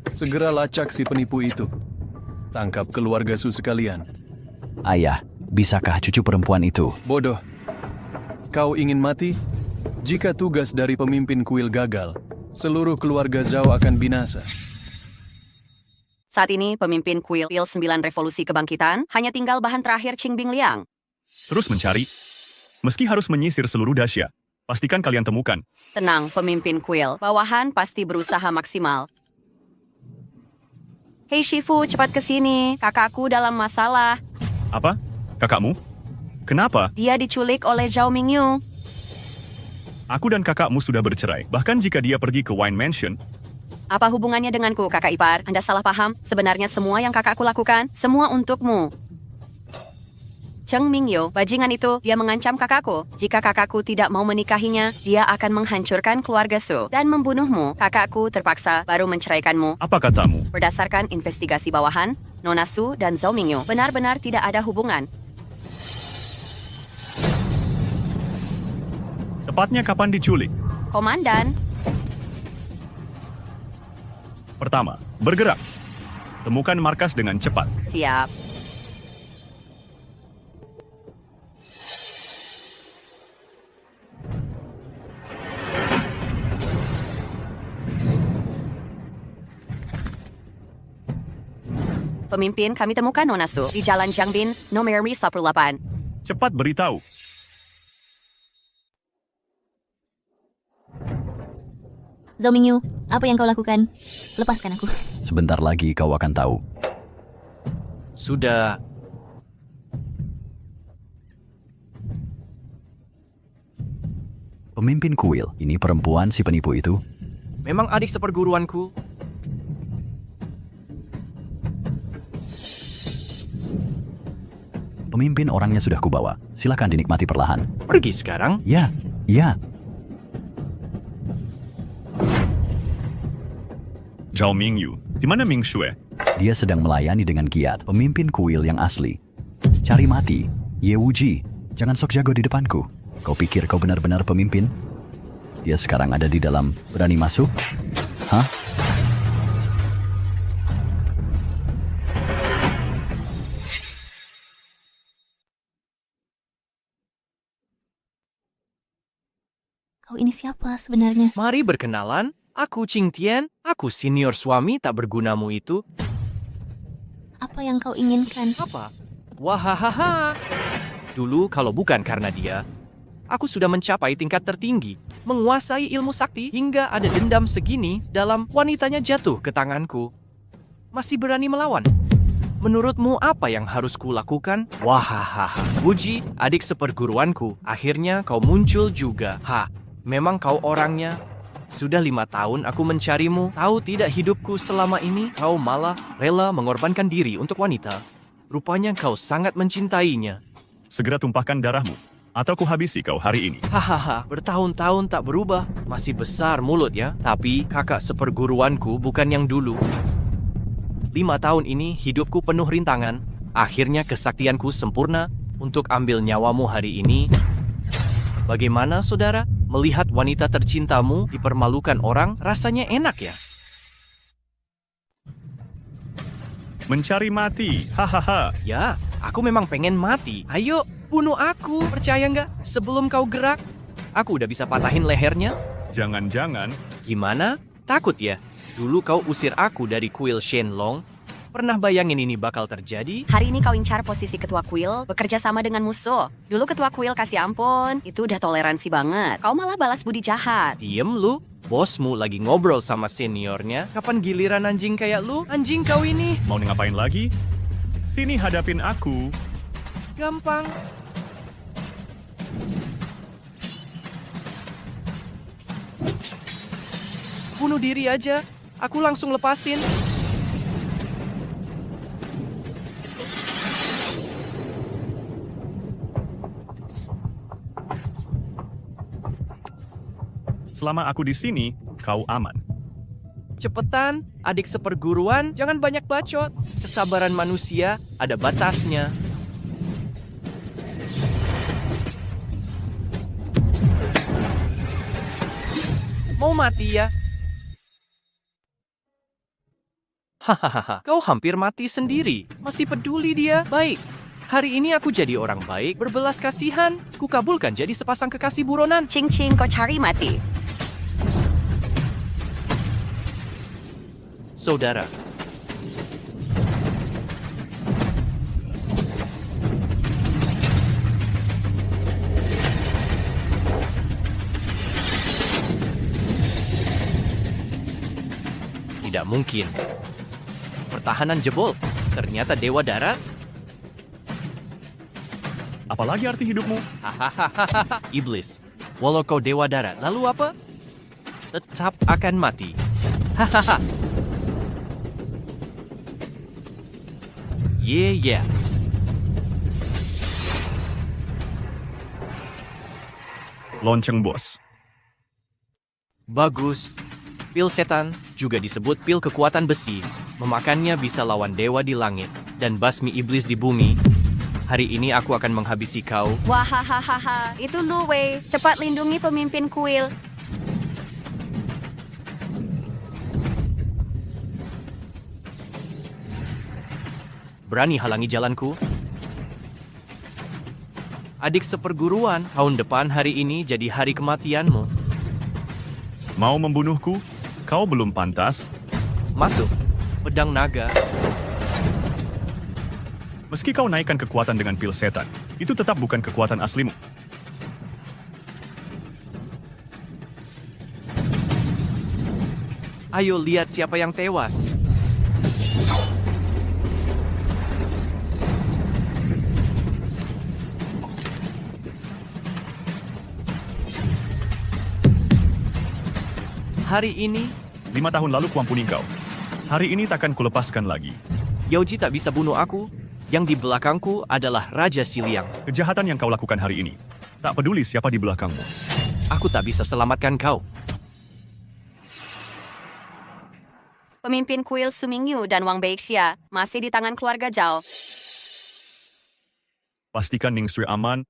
Segera lacak si penipu itu. Tangkap keluarga Su sekalian. Ayah, bisakah cucu perempuan itu? Bodoh. Kau ingin mati? Jika tugas dari pemimpin kuil gagal, seluruh keluarga Zhao akan binasa. Saat ini, pemimpin kuil 9 Revolusi Kebangkitan hanya tinggal bahan terakhir Qingbing Liang. Terus mencari. Meski harus menyisir seluruh Daxia, pastikan kalian temukan. Tenang, pemimpin kuil. Bawahan pasti berusaha maksimal. Hei Shifu, cepat ke sini. Kakakku dalam masalah. Apa? Kakakmu? Kenapa? Dia diculik oleh Zhao Mingyu. Aku dan kakakmu sudah bercerai. Bahkan jika dia pergi ke Wine Mansion. Apa hubungannya denganku, kakak ipar? Anda salah paham. Sebenarnya semua yang kakakku lakukan, semua untukmu. Cheng Mingyu, bajingan itu, dia mengancam kakakku. Jika kakakku tidak mau menikahinya, dia akan menghancurkan keluarga Su dan membunuhmu. Kakakku terpaksa baru menceraikanmu. Apa katamu? Berdasarkan investigasi bawahan, Nona Su dan Zhao Mingyu benar-benar tidak ada hubungan. Tepatnya kapan diculik? Komandan, Pertama, bergerak. Temukan markas dengan cepat. siap. Pemimpin, kami temukan Nona Su di Jalan Jiangbin, nomor 18. Cepat beritahu. Zhao Mingyu, apa yang kau lakukan? Lepaskan aku. Sebentar lagi kau akan tahu. Sudah. Pemimpin kuil, ini perempuan si penipu itu? Memang adik seperguruanku. Pemimpin orangnya sudah kubawa. Silakan dinikmati perlahan. Pergi sekarang? Ya, ya. Zhao Mingyu, di mana Ming Shue? Dia sedang melayani dengan giat pemimpin kuil yang asli. Cari mati, Ye Wuji. Jangan sok jago di depanku. Kau pikir kau benar-benar pemimpin? Dia sekarang ada di dalam. Berani masuk? Hah? Kau ini siapa sebenarnya? Mari berkenalan. Aku Qing Tian, aku senior suami tak bergunamu itu. Apa yang kau inginkan? Apa? Wahahaha. Dulu kalau bukan karena dia, aku sudah mencapai tingkat tertinggi, menguasai ilmu sakti hingga ada dendam segini dalam wanitanya jatuh ke tanganku. Masih berani melawan? Menurutmu apa yang harus kulakukan? Wahahaha. Wuji, adik seperguruanku, akhirnya kau muncul juga. Memang kau orangnya. Sudah 5 tahun aku mencarimu. Tahu tidak hidupku selama ini? Kau malah rela mengorbankan diri untuk wanita. Rupanya kau sangat mencintainya. Segera tumpahkan darahmu, atau kuhabisi kau hari ini. Hahaha, bertahun-tahun tak berubah. Masih besar mulut ya. Tapi kakak seperguruanku bukan yang dulu. 5 tahun ini hidupku penuh rintangan. Akhirnya kesaktianku sempurna untuk ambil nyawamu hari ini. Bagaimana saudara? Melihat wanita tercintamu dipermalukan orang rasanya enak ya? Mencari mati, hahaha. Ya, aku memang pengen mati. Ayo, bunuh aku, percaya nggak? Sebelum kau gerak, aku udah bisa patahin lehernya. Jangan-jangan. Gimana? Takut ya? Dulu kau usir aku dari kuil Shenlong. Pernah bayangin ini bakal terjadi? Hari ini kau incar posisi ketua kuil, bekerja sama dengan musuh. Dulu ketua kuil kasih ampun, itu udah toleransi banget. Kau malah balas budi jahat. Diem lu, bosmu lagi ngobrol sama seniornya. Kapan giliran anjing kayak lu? Anjing kau ini. Mau ngapain lagi? Sini hadapin aku. Gampang. Bunuh diri aja. Aku langsung lepasin. Selama aku di sini, kau aman. Cepetan, adik seperguruan, jangan banyak bacot. Kesabaran manusia ada batasnya. Mau mati ya? Hahaha, kau hampir mati sendiri. Masih peduli dia? Baik. Hari ini aku jadi orang baik, berbelas kasihan. Kukabulkan jadi sepasang kekasih buronan. Cing-cing, kau cari mati. Saudara. Tidak mungkin. Pertahanan jebol. Ternyata Dewa Darat. Apalagi arti hidupmu? Hahaha, iblis. Walau kau Dewa Darat, lalu apa? Tetap akan mati. Hahaha. Yeah. Lonceng bos. Bagus. Pil setan, juga disebut pil kekuatan besi. Memakannya bisa lawan dewa di langit dan basmi iblis di bumi. Hari ini aku akan menghabisi kau. Wahahaha, itu Lu Wei. Cepat lindungi pemimpin kuil. Berani halangi jalanku? Adik seperguruan, tahun depan hari ini jadi hari kematianmu. Mau membunuhku? Kau belum pantas. Masuk, pedang naga. Meski kau naikkan kekuatan dengan pil setan, itu tetap bukan kekuatan aslimu. Ayo lihat siapa yang tewas. Hari ini, 5 tahun lalu kuampuni kau. Hari ini takkan kulepaskan lagi. Yaoji tak bisa bunuh aku. Yang di belakangku adalah Raja Siliang. Kejahatan yang kau lakukan hari ini, tak peduli siapa di belakangmu. Aku tak bisa selamatkan kau. Pemimpin kuil Su Mingyu dan Wang Beixia masih di tangan keluarga Zhao. Pastikan Ning Sui aman.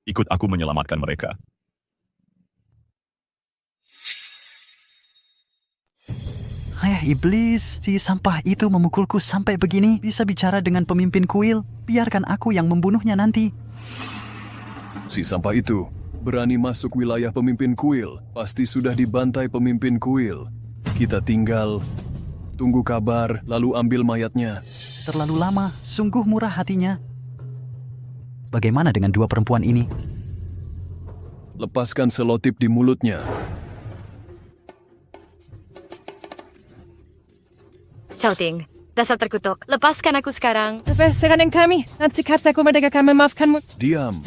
Ikut aku menyelamatkan mereka. Iblis, si sampah itu memukulku sampai begini. Bisa bicara dengan pemimpin kuil. Biarkan aku yang membunuhnya nanti. Si sampah itu berani masuk wilayah pemimpin kuil. Pasti sudah dibantai pemimpin kuil. Kita tinggal tunggu kabar, lalu ambil mayatnya. Terlalu lama, sungguh murah hatinya. Bagaimana dengan dua perempuan ini? Lepaskan selotip di mulutnya. Cao Ting, dasar terkutuk. Lepaskan aku sekarang. Lepaskan kami. Nanti kataku mereka akan memaafkanmu. Diam.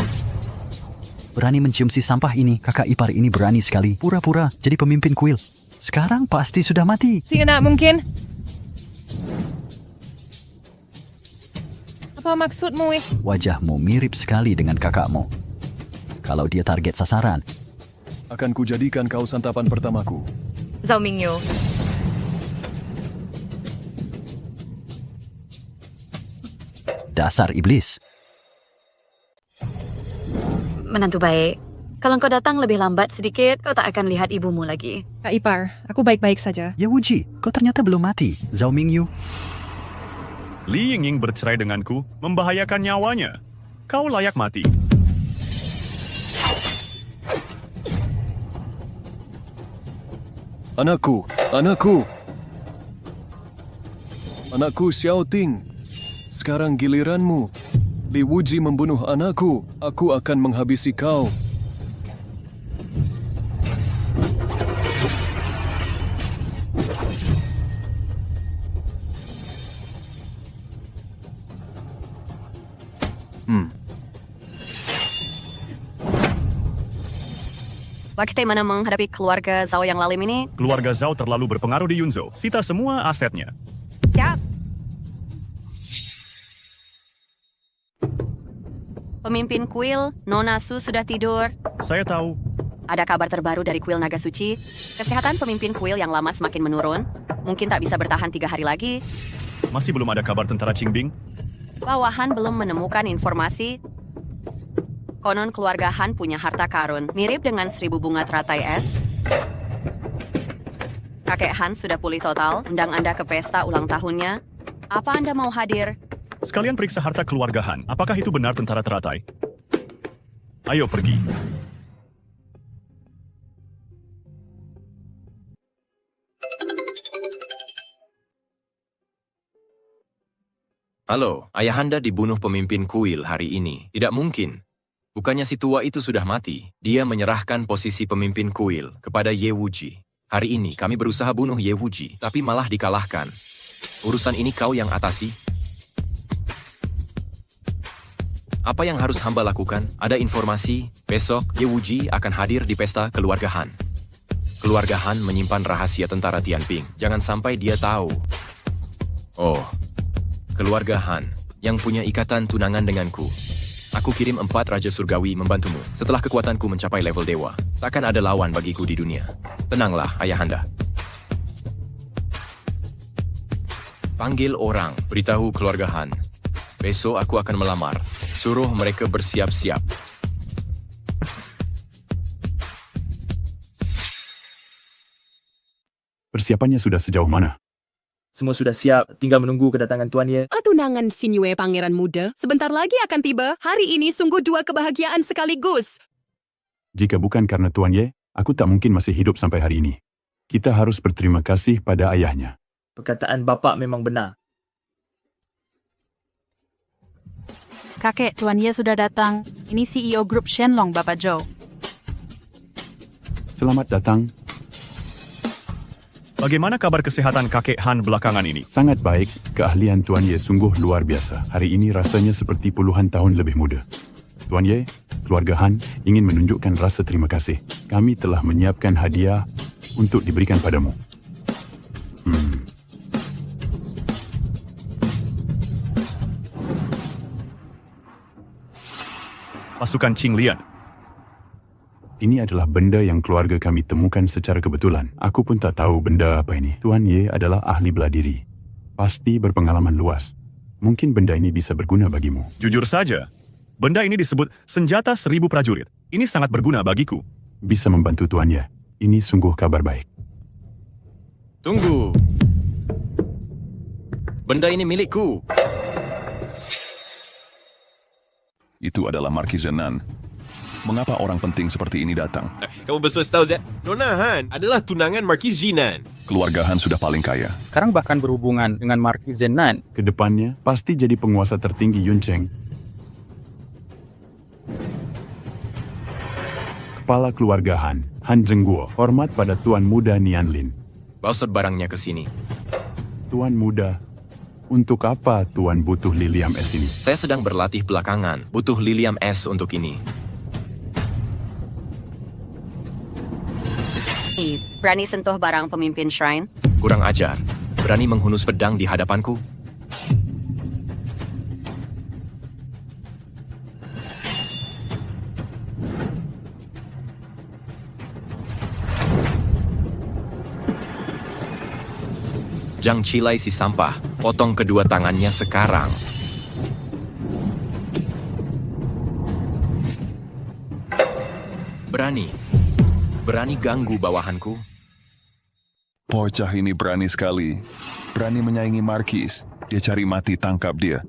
Berani mencium si sampah ini. Kakak ipar ini berani sekali. Pura-pura jadi pemimpin kuil. Sekarang pasti sudah mati. Tidak mungkin. Apa maksudmu? Wajahmu mirip sekali dengan kakakmu. Kalau dia target sasaran, akan kujadikan kau santapan pertamaku. Zhao Mingyu. Dasar iblis. Menantu baik. Kalau kau datang lebih lambat sedikit, kau tak akan lihat ibumu lagi. Kak Ipar, aku baik-baik saja. Ya Wuji, kau ternyata belum mati. Zhao Mingyu. Li Yingying bercerai denganku, membahayakan nyawanya. Kau layak mati. Anakku. Anakku Xiao Ting. Sekarang giliranmu. Li Wuji membunuh anakku. Aku akan menghabisi kau. Bagaimana menghadapi keluarga Zhao yang lalim ini? Keluarga Zhao terlalu berpengaruh di Yunzhou. Sita semua asetnya. Siap. Pemimpin kuil, Nona Su sudah tidur. Saya tahu. Ada kabar terbaru dari kuil naga suci. Kesehatan pemimpin kuil yang lama semakin menurun. Mungkin tak bisa bertahan 3 hari lagi. Masih belum ada kabar tentara Qingbing? Bawahan belum menemukan informasi. Konon keluarga Han punya harta karun, mirip dengan 1000 bunga teratai es. Kakek Han sudah pulih total, undang Anda ke pesta ulang tahunnya. Apa Anda mau hadir? Sekalian periksa harta keluarga Han. Apakah itu benar tentara teratai? Ayo pergi. Halo, ayahanda dibunuh pemimpin kuil hari ini. Tidak mungkin. Bukannya si tua itu sudah mati. Dia menyerahkan posisi pemimpin kuil kepada Ye Wuji. Hari ini kami berusaha bunuh Ye Wuji, tapi malah dikalahkan. Urusan ini kau yang atasi. Apa yang harus hamba lakukan? Ada informasi, besok Ye Wuji akan hadir di pesta keluarga Han. Keluarga Han menyimpan rahasia tentara Tianping. Jangan sampai dia tahu. Oh, keluarga Han yang punya ikatan tunangan denganku. Aku kirim 4 Raja Surgawi membantumu. Setelah kekuatanku mencapai level dewa, takkan ada lawan bagiku di dunia. Tenanglah, ayahanda. Panggil orang, beritahu keluarga Han. Besok aku akan melamar. Suruh mereka bersiap-siap. Persiapannya sudah sejauh mana? Semua sudah siap, tinggal menunggu kedatangan Tuan Ye. Tunangan Sinyue pangeran muda sebentar lagi akan tiba. Hari ini sungguh 2 kebahagiaan sekaligus. Jika bukan karena Tuan Ye, aku tak mungkin masih hidup sampai hari ini. Kita harus berterima kasih pada ayahnya. Perkataan bapak memang benar. Kakek, Tuan Ye sudah datang. Ini CEO grup Shenlong, Bapak Zhou. Selamat datang. Bagaimana kabar kesehatan kakek Han belakangan ini? Sangat baik, keahlian Tuan Ye sungguh luar biasa. Hari ini rasanya seperti puluhan tahun lebih muda. Tuan Ye, keluarga Han ingin menunjukkan rasa terima kasih. Kami telah menyiapkan hadiah untuk diberikan padamu. Pasukan Qing Lian. Ini adalah benda yang keluarga kami temukan secara kebetulan. Aku pun tak tahu benda apa ini. Tuan Ye adalah ahli bela diri. Pasti berpengalaman luas. Mungkin benda ini bisa berguna bagimu. Jujur saja, benda ini disebut senjata 1000 prajurit. Ini sangat berguna bagiku. Bisa membantu Tuan Ye. Ini sungguh kabar baik. Tunggu. Benda ini milikku. Itu adalah Marquis Zenan. Mengapa orang penting seperti ini datang? Kamu betul tahu, Zek? Nona Han adalah tunangan Marquis Jinan. Keluarga Han sudah paling kaya. Sekarang bahkan berhubungan dengan Marquis Zenan. Kedepannya pasti jadi penguasa tertinggi Yuncheng. Kepala keluarga Han, Han Zhengguo, hormat pada Tuan Muda Nianlin. Bawa barangnya ke sini. Tuan Muda, untuk apa Tuan butuh lilium es ini? Saya sedang berlatih belakangan. Butuh lilium es untuk ini. Berani sentuh barang pemimpin shrine? Kurang ajar. Berani menghunus pedang di hadapanku? Jang Cilai si sampah. Potong kedua tangannya sekarang. Berani ganggu bawahanku? Bocah ini berani sekali. Berani menyaingi Marquis. Dia cari mati, tangkap dia.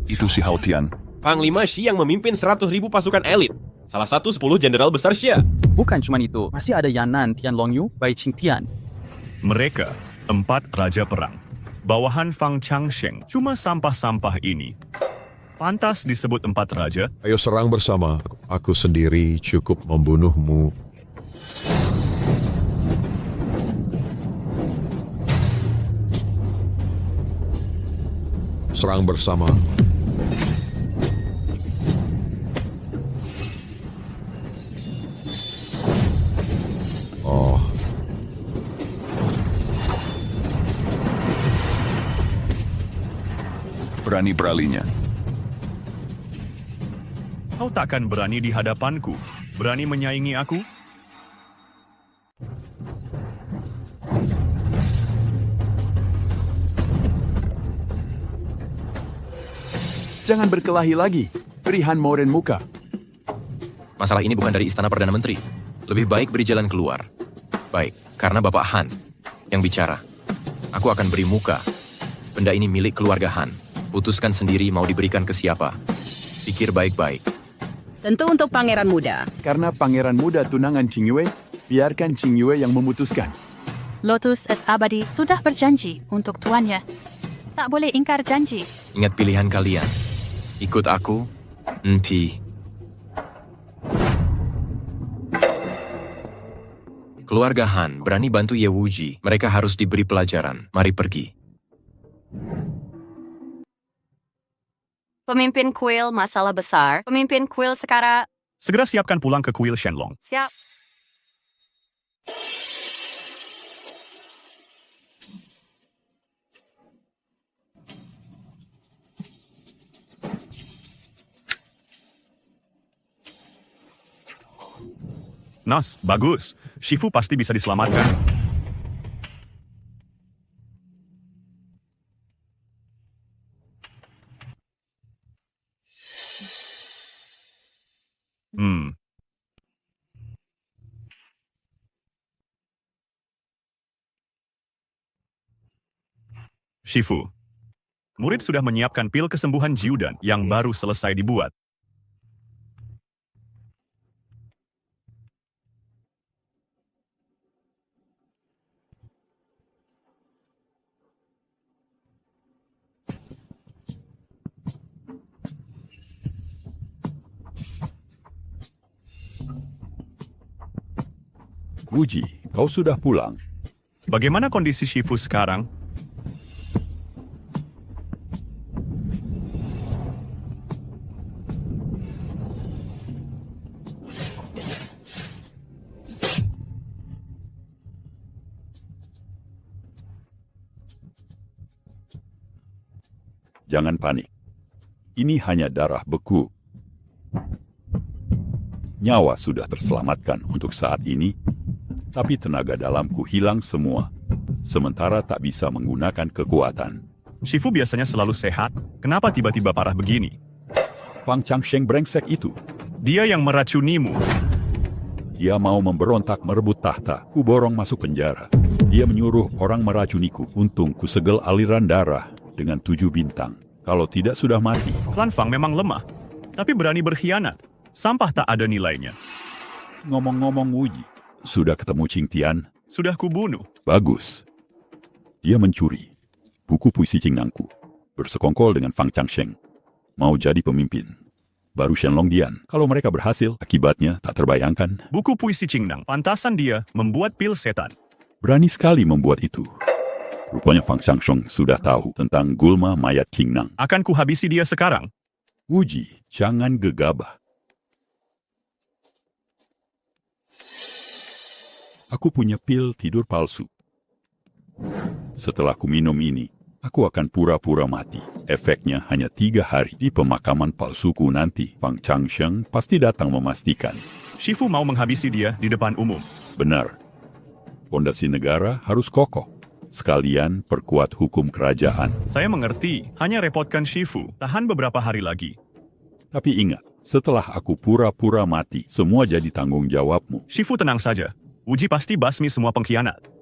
Itu si Hao Tian. Panglima Xi yang memimpin 100.000 pasukan elit. Salah satu 10 jenderal besar Xia. Bukan cuma itu, masih ada Yanan, Tianlongyu, Bai Qingtian. Mereka 4 raja perang. Bawahan Fang Changsheng. Cuma sampah-sampah ini. Pantas disebut 4 raja. Ayo serang bersama. Aku sendiri cukup membunuhmu. Serang bersama. Oh. Berani beralinya. Kau takkan berani di hadapanku. Berani menyaingi aku? Jangan berkelahi lagi. Beri Han Moren muka. Masalah ini bukan dari Istana Perdana Menteri. Lebih baik beri jalan keluar. Baik, karena Bapak Han yang bicara. Aku akan beri muka. Benda ini milik keluarga Han. Putuskan sendiri mau diberikan ke siapa. Pikir baik-baik. Tentu untuk pangeran muda. Karena pangeran muda tunangan Qing Yue, biarkan Qing Yue yang memutuskan. Lotus Es Abadi sudah berjanji untuk tuannya. Tak boleh ingkar janji. Ingat pilihan kalian. Ikut aku, Npi. Keluarga Han berani bantu Ye Wuji. Mereka harus diberi pelajaran. Mari pergi. Pemimpin kuil masalah besar. Pemimpin kuil sekarang. Segera siapkan pulang ke kuil Shenlong. Siap. Nas, bagus. Shifu pasti bisa diselamatkan. Shifu, murid sudah menyiapkan pil kesembuhan Jiudan yang baru selesai dibuat. Wuji, kau sudah pulang. Bagaimana kondisi Shifu sekarang? Jangan panik. Ini hanya darah beku. Nyawa sudah terselamatkan untuk saat ini, tapi tenaga dalamku hilang semua, sementara tak bisa menggunakan kekuatan. Shifu biasanya selalu sehat, kenapa tiba-tiba parah begini? Fang Changsheng brengsek itu. Dia yang meracunimu. Dia mau memberontak merebut tahta, ku borong masuk penjara. Dia menyuruh orang meracuniku, untung ku segel aliran darah dengan 7 bintang. Kalau tidak sudah mati. Klan Fang memang lemah, tapi berani berkhianat. Sampah tak ada nilainya. Ngomong-ngomong Wuji, sudah ketemu Qing Tian? Sudah kubunuh. Bagus. Dia mencuri buku puisi Qingnangku, bersekongkol dengan Fang Changsheng. Mau jadi pemimpin. Baru Shenlong Dian. Kalau mereka berhasil, akibatnya tak terbayangkan. Buku puisi Qingnang, pantasan dia membuat pil setan. Berani sekali membuat itu. Rupanya Fang Changsheng sudah tahu tentang gulma mayat Qingnang. Akan kuhabisi dia sekarang. Wuji, jangan gegabah. Aku punya pil tidur palsu. Setelah ku minum ini, aku akan pura-pura mati. Efeknya hanya 3 hari. Di pemakaman palsuku nanti, Fang Changsheng pasti datang memastikan. Shifu mau menghabisi dia di depan umum. Benar. Pondasi negara harus kokoh. Sekalian perkuat hukum kerajaan. Saya mengerti, hanya repotkan Shifu. Tahan beberapa hari lagi. Tapi ingat, setelah aku pura-pura mati, semua jadi tanggung jawabmu. Shifu tenang saja. Wuji pasti basmi semua pengkhianat.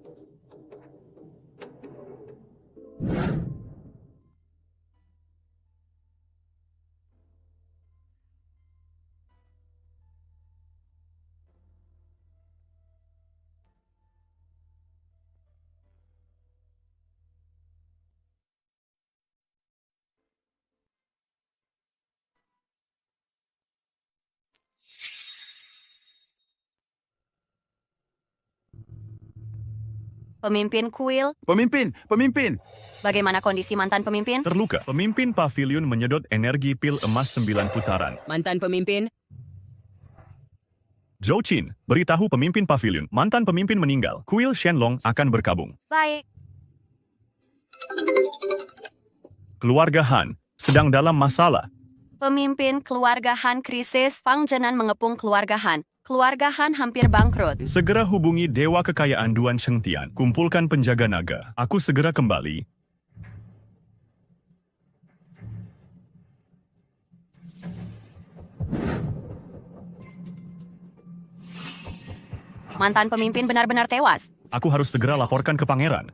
Pemimpin kuil. Pemimpin. Bagaimana kondisi mantan pemimpin? Terluka. Pemimpin pavilion menyedot energi pil emas 9 putaran. Mantan pemimpin. Zhou Qin, beritahu pemimpin pavilion, mantan pemimpin meninggal. Kuil Shenlong akan berkabung. Baik. Keluarga Han sedang dalam masalah. Pemimpin keluarga Han krisis, Fang Zhenan mengepung keluarga Han. Keluarga Han hampir bangkrut. Segera hubungi Dewa Kekayaan Duan Chengtian. Kumpulkan penjaga naga. Aku segera kembali. Mantan pemimpin benar-benar tewas. Aku harus segera laporkan ke pangeran.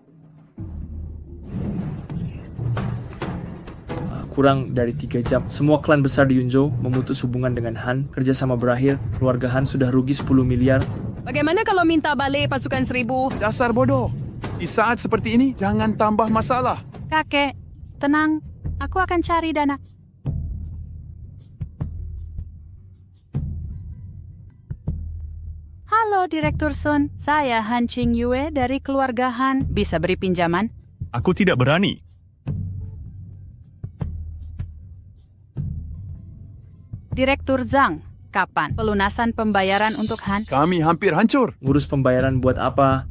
Kurang dari 3 jam, semua klan besar di Yunzhou memutus hubungan dengan Han. Kerjasama berakhir, keluarga Han sudah rugi 10 miliar. Bagaimana kalau minta balik pasukan 1000? Dasar bodoh. Di saat seperti ini, jangan tambah masalah. Kakek, tenang. Aku akan cari dana. Halo, Direktur Sun. Saya Han Qing Yue dari keluarga Han. Bisa beri pinjaman? Aku tidak berani. Direktur Zhang, kapan pelunasan pembayaran untuk Han? Kami hampir hancur. Ngurus pembayaran buat apa?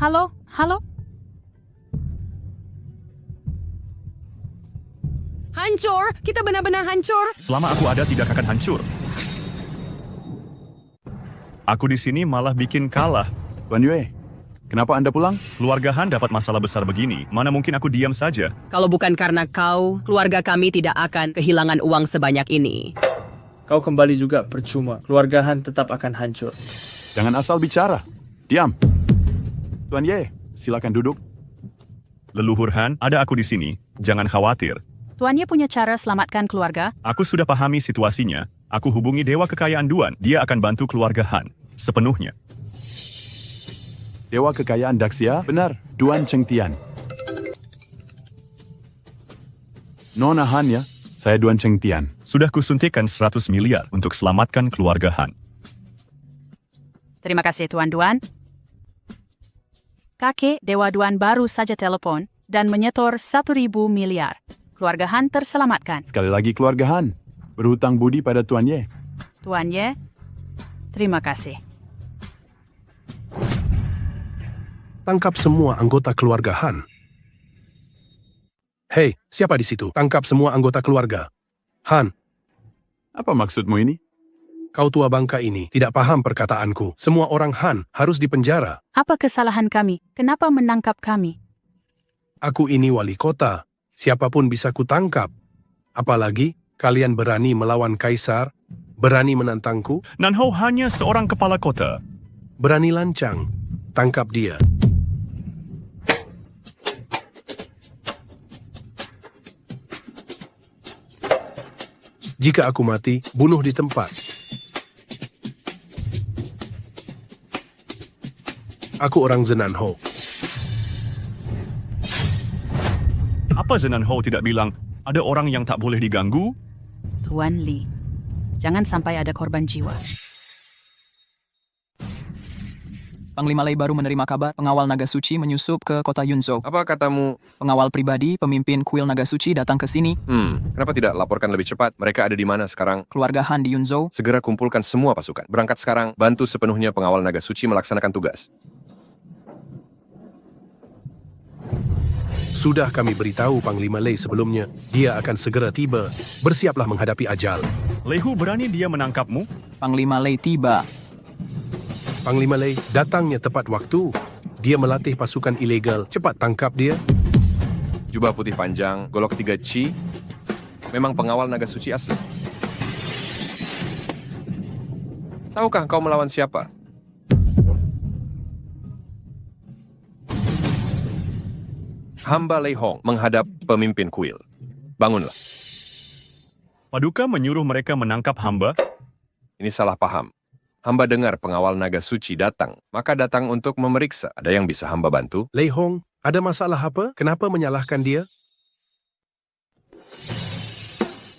Halo, halo? Hancur! Kita benar-benar hancur! Selama aku ada tidak akan hancur. Aku di sini malah bikin kalah. Tuan Yue, kenapa Anda pulang? Keluarga Han dapat masalah besar begini. Mana mungkin aku diam saja? Kalau bukan karena kau, keluarga kami tidak akan kehilangan uang sebanyak ini. Kau kembali juga percuma. Keluarga Han tetap akan hancur. Jangan asal bicara. Diam. Tuan Ye, silakan duduk. Leluhur Han, ada aku di sini. Jangan khawatir. Tuannya punya cara selamatkan keluarga? Aku sudah pahami situasinya. Aku hubungi Dewa Kekayaan Duan. Dia akan bantu keluarga Han sepenuhnya. Dewa Kekayaan Daxia? Benar, Duan Chengtian. Nona Han ya, saya Duan Chengtian. Sudah kusuntikan 100 miliar untuk selamatkan keluarga Han. Terima kasih, Tuan Duan. Kakek Dewa Duan baru saja telepon dan menyetor 1.000 miliar. Keluarga Han terselamatkan. Sekali lagi keluarga Han, berhutang budi pada Tuan Ye. Tuan Ye, terima kasih. Tangkap semua anggota keluarga Han. Hei, siapa di situ? Tangkap semua anggota keluarga. Han. Apa maksudmu ini? Kau tua bangka ini tidak paham perkataanku. Semua orang Han harus dipenjara. Apa kesalahan kami? Kenapa menangkap kami? Aku ini wali kota. Siapapun bisa kutangkap. Apalagi kalian berani melawan kaisar, berani menantangku. Nanhou hanya seorang kepala kota. Berani lancang. Tangkap dia. Jika aku mati, bunuh di tempat. Aku orang Zenanho. Apa Zenanho tidak bilang ada orang yang tak boleh diganggu? Tuan Li, jangan sampai ada korban jiwa. Panglima Lei baru menerima kabar pengawal naga suci menyusup ke kota Yunzhou. Apa katamu? Pengawal pribadi pemimpin kuil naga suci datang ke sini. Kenapa tidak laporkan lebih cepat? Mereka ada di mana sekarang? Keluarga Han di Yunzhou. Segera kumpulkan semua pasukan. Berangkat sekarang, bantu sepenuhnya pengawal naga suci melaksanakan tugas. Sudah kami beritahu Panglima Lei sebelumnya, dia akan segera tiba. Bersiaplah menghadapi ajal. Lehu berani dia menangkapmu? Panglima Lei tiba. Panglima Lei datangnya tepat waktu. Dia melatih pasukan ilegal. Cepat tangkap dia. Jubah putih panjang, golok 3 Chi. Memang pengawal naga suci asli. Tahukah kau melawan siapa? Hamba Lei Hong menghadap pemimpin kuil. Bangunlah. Paduka menyuruh mereka menangkap hamba? Ini salah paham. Hamba dengar pengawal naga suci datang, maka datang untuk memeriksa. Ada yang bisa hamba bantu? Lei Hong, ada masalah apa? Kenapa menyalahkan dia?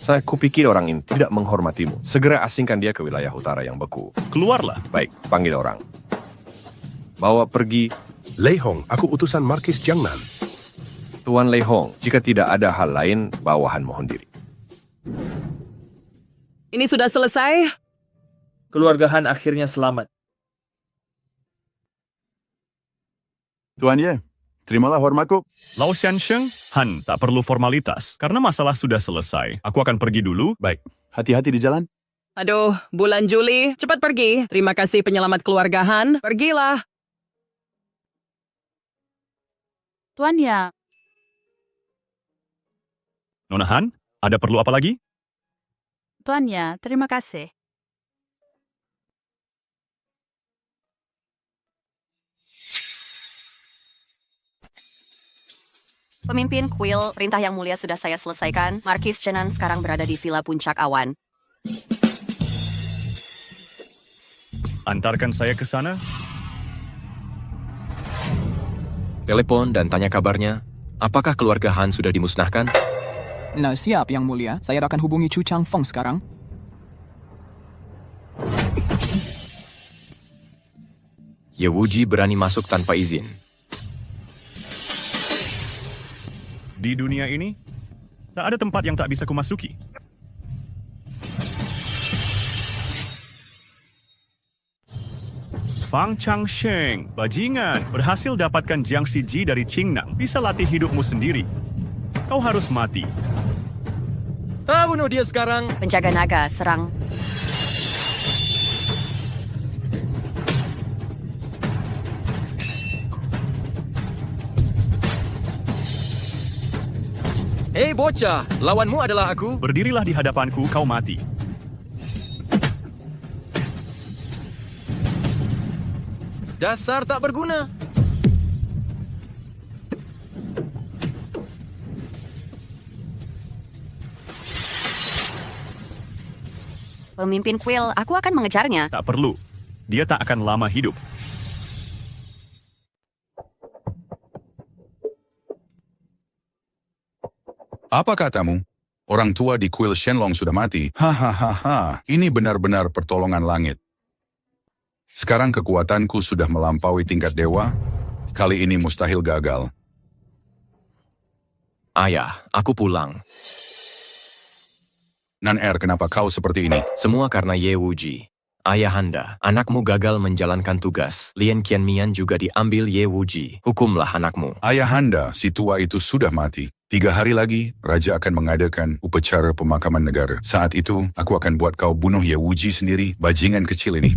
Saya kupikir orang ini tidak menghormatimu. Segera asingkan dia ke wilayah utara yang beku. Keluarlah. Baik, panggil orang. Bawa pergi. Lei Hong, aku utusan Markis Jiangnan. Tuan Lei Hong, jika tidak ada hal lain, bawahan mohon diri. Ini sudah selesai? Keluarga Han akhirnya selamat. Tuan Ye, terimalah hormatku. Lao Xiansheng, Han tak perlu formalitas. Karena masalah sudah selesai. Aku akan pergi dulu. Baik, hati-hati di jalan. Aduh, bulan Juli, cepat pergi. Terima kasih penyelamat keluarga Han. Pergilah. Tuan Ya, Nona Han, ada perlu apa lagi? Tuan Ya, terima kasih. Pemimpin Quill, perintah yang mulia sudah saya selesaikan. Markis Chenan sekarang berada di Villa Puncak Awan. Antarkan saya ke sana. Telepon dan tanya kabarnya. Apakah keluarga Han sudah dimusnahkan? Nah, siap yang mulia. Saya akan hubungi Chu Changfeng sekarang. Ye Wuji berani masuk tanpa izin. Di dunia ini, tak ada tempat yang tak bisa kumasuki. Fang Changsheng, bajingan, berhasil dapatkan Jiang Siji dari Qingnang. Bisa latih hidupmu sendiri. Kau harus mati. Bunuh dia sekarang. Penjaga naga, serang. Hei bocah, lawanmu adalah aku. Berdirilah di hadapanku, kau mati. Dasar tak berguna. Pemimpin Quill, aku akan mengejarnya. Tak perlu. Dia tak akan lama hidup. Apa katamu? Orang tua di kuil Shenlong sudah mati. Hahaha, ini benar-benar pertolongan langit. Sekarang kekuatanku sudah melampaui tingkat dewa. Kali ini mustahil gagal. Ayah, aku pulang. Nan-Er, kenapa kau seperti ini? Semua karena Ye Wuji. Ayahanda, anakmu gagal menjalankan tugas. Lien Qianmian juga diambil Ye Wuji. Hukumlah anakmu. Ayahanda, si tua itu sudah mati. 3 hari lagi, Raja akan mengadakan upacara pemakaman negara. Saat itu, aku akan buat kau bunuh Ye Wuji sendiri, bajingan kecil ini.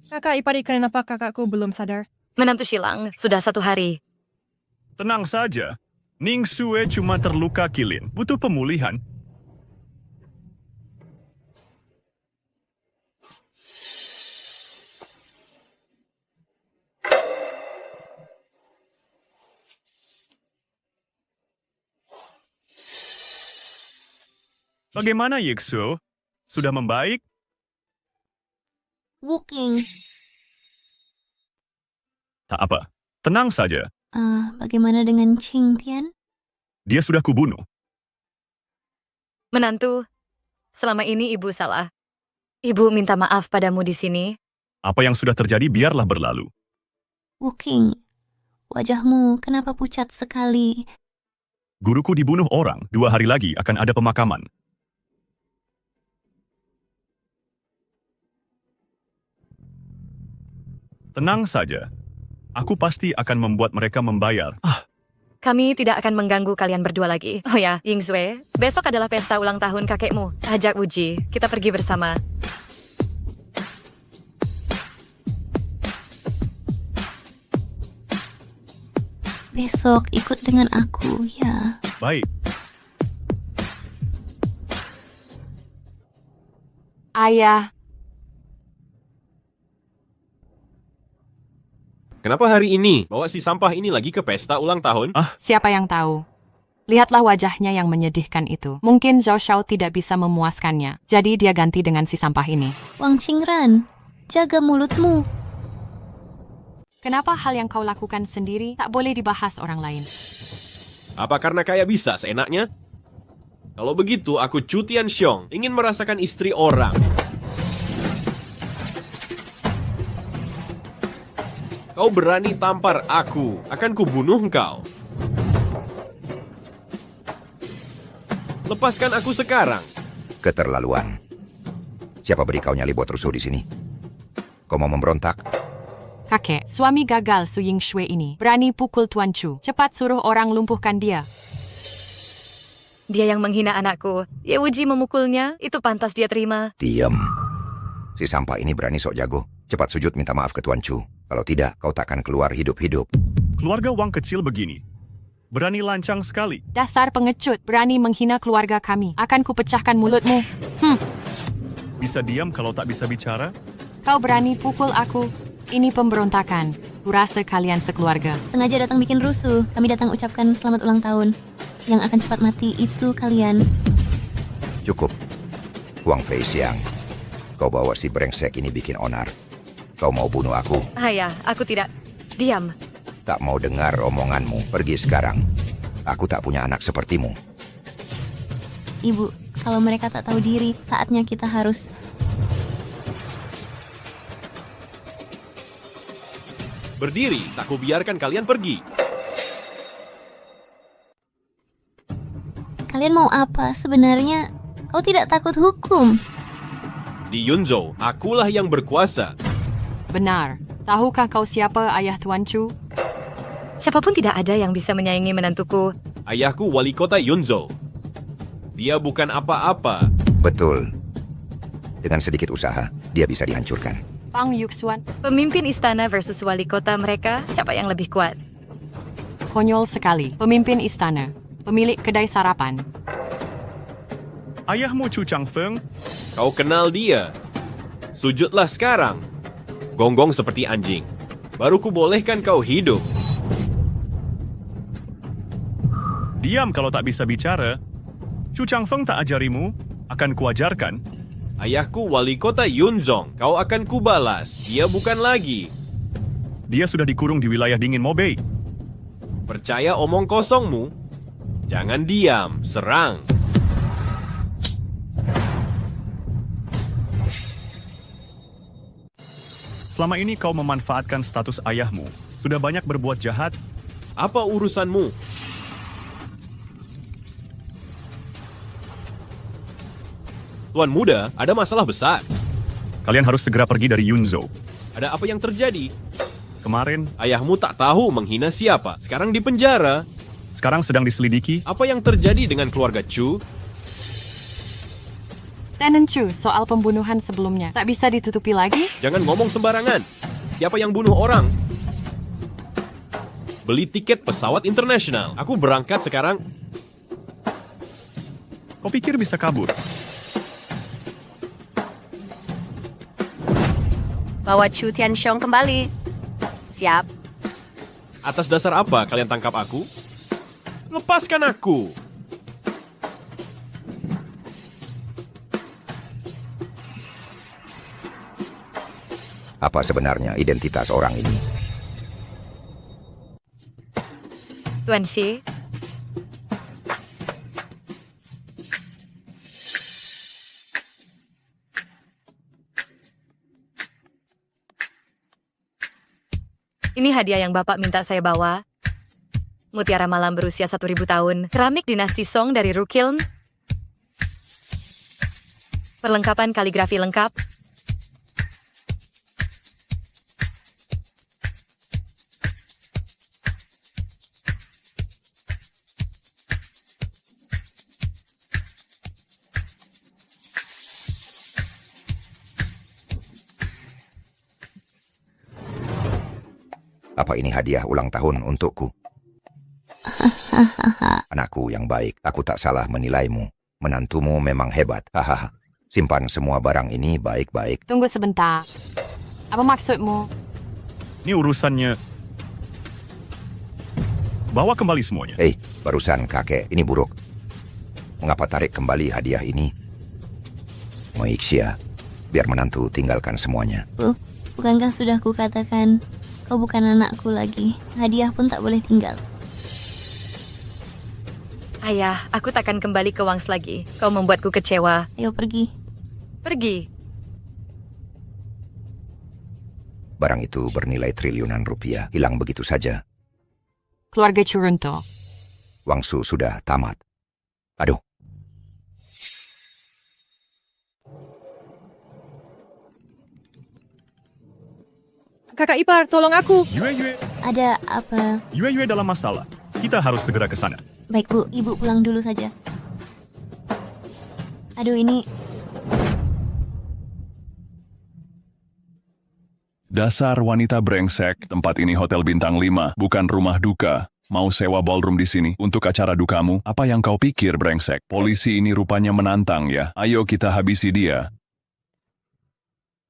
Kakak ipar, kenapa kakakku belum sadar? Menantu Shilang, sudah 1 hari. Tenang saja. Ning Sue cuma terluka kilin. Butuh pemulihan. Bagaimana Yixu? Sudah membaik? Walking. Tak apa. Tenang saja. Bagaimana dengan Qing Tian? Dia sudah kubunuh. Menantu, selama ini ibu salah. Ibu minta maaf padamu di sini. Apa yang sudah terjadi biarlah berlalu. Walking. Wajahmu kenapa pucat sekali? Guruku dibunuh orang. 2 hari lagi akan ada pemakaman. Tenang saja. Aku pasti akan membuat mereka membayar. Kami tidak akan mengganggu kalian berdua lagi. Oh ya, Yingzue, besok adalah pesta ulang tahun kakekmu. Ajak Wuji, kita pergi bersama. Besok ikut dengan aku, ya. Baik. Ayah. Kenapa hari ini bawa si sampah ini lagi ke pesta ulang tahun? Siapa yang tahu? Lihatlah wajahnya yang menyedihkan itu. Mungkin Zhao Shao tidak bisa memuaskannya. Jadi dia ganti dengan si sampah ini. Wang Qingran, jaga mulutmu. Kenapa hal yang kau lakukan sendiri tak boleh dibahas orang lain? Apa karena kayak bisa seenaknya? Kalau begitu, aku Chu Tianxiong ingin merasakan istri orang. Kau berani tampar aku, akan kubunuh engkau. Lepaskan aku sekarang. Keterlaluan. Siapa beri kau nyali buat rusuh di sini? Kau mau memberontak? Kakek, suami gagal Su Ying Shui ini berani pukul Tuan Chu. Cepat suruh orang lumpuhkan dia. Dia yang menghina anakku. Ye Wuji memukulnya, itu pantas dia terima. Diam. Si sampah ini berani sok jago. Cepat sujud minta maaf ke Tuan Chu. Kalau tidak, kau takkan keluar hidup-hidup. Keluarga Wang kecil begini. Berani lancang sekali. Dasar pengecut, berani menghina keluarga kami. Akan kupecahkan mulutmu. Bisa diam kalau tak bisa bicara? Kau berani pukul aku. Ini pemberontakan. Kurasa kalian sekeluarga. Sengaja datang bikin rusuh. Kami datang ucapkan selamat ulang tahun. Yang akan cepat mati itu kalian. Cukup. Wang Fei Xiang. Kau bawa si brengsek ini bikin onar. Kau mau bunuh aku? Ayah, aku tidak. Diam. Tak mau dengar omonganmu. Pergi sekarang. Aku tak punya anak sepertimu. Ibu, kalau mereka tak tahu diri, saatnya kita harus... Berdiri, tak kubiarkan kalian pergi. Kalian mau apa? Sebenarnya, kau tidak takut hukum. Di Yunzhou, akulah yang berkuasa. Benar. Tahukah kau siapa ayah Tuan Chu? Siapapun tidak ada yang bisa menyaingi menantuku. Ayahku wali kota Yunzhou. Dia bukan apa-apa. Betul. Dengan sedikit usaha, dia bisa dihancurkan. Pang Yuxuan. Pemimpin istana versus wali kota mereka, siapa yang lebih kuat? Konyol sekali. Pemimpin istana. Pemilik kedai sarapan. Ayahmu Chu Changfeng? Kau kenal dia. Sujudlah sekarang. Gonggong seperti anjing. Baru kubolehkan kau hidup. Diam kalau tak bisa bicara. Chu Changfeng tak ajarimu, akan kuajarkan. Ayahku wali kota Yunzhong. Kau akan kubalas. Dia bukan lagi. Dia sudah dikurung di wilayah dingin Mobei. Percaya omong kosongmu? Jangan diam, serang. Selama ini kau memanfaatkan status ayahmu. Sudah banyak berbuat jahat. Apa urusanmu? Tuan muda, ada masalah besar. Kalian harus segera pergi dari Yunzhou. Ada apa yang terjadi? Kemarin, ayahmu tak tahu menghina siapa. Sekarang di penjara. Sekarang sedang diselidiki. Apa yang terjadi dengan keluarga Chu? Tenen Chu, soal pembunuhan sebelumnya. Tak bisa ditutupi lagi? Jangan ngomong sembarangan. Siapa yang bunuh orang? Beli tiket pesawat internasional. Aku berangkat sekarang. Kau pikir bisa kabur? Bawa Chu Tianxiong kembali. Siap. Atas dasar apa kalian tangkap aku? Lepaskan aku! Apa sebenarnya identitas orang ini? Tuan Xi, ini hadiah yang Bapak minta saya bawa. Mutiara malam berusia 1000 tahun. Keramik dinasti Song dari Rukiln. Perlengkapan kaligrafi lengkap. Apa ini hadiah ulang tahun untukku? Anakku yang baik, aku tak salah menilaimu. Menantumu memang hebat. Hahaha. Simpan semua barang ini baik-baik. Tunggu sebentar. Apa maksudmu? Ini urusannya. Bawa kembali semuanya. Hei, barusan kakek, ini buruk. Mengapa tarik kembali hadiah ini? Moixia, biar menantu tinggalkan semuanya. Bukankah sudah kukatakan, kau bukan anakku lagi. Hadiah pun tak boleh tinggal. Ayah, aku takkan kembali ke Wangs lagi. Kau membuatku kecewa. Ayo pergi. Pergi. Barang itu bernilai triliunan rupiah, hilang begitu saja. Keluarga Curunto. Wangsu sudah tamat. Aduh. kakak ipar, tolong aku. Yue, Ada apa? Yue dalam masalah. Kita harus segera ke sana. Baik Bu, Ibu pulang dulu saja. Aduh ini, Dasar wanita brengsek, tempat ini hotel bintang 5, bukan rumah duka. Mau sewa ballroom di sini untuk acara dukamu? Apa yang kau pikir, brengsek? Polisi ini rupanya menantang ya. Ayo kita habisi dia.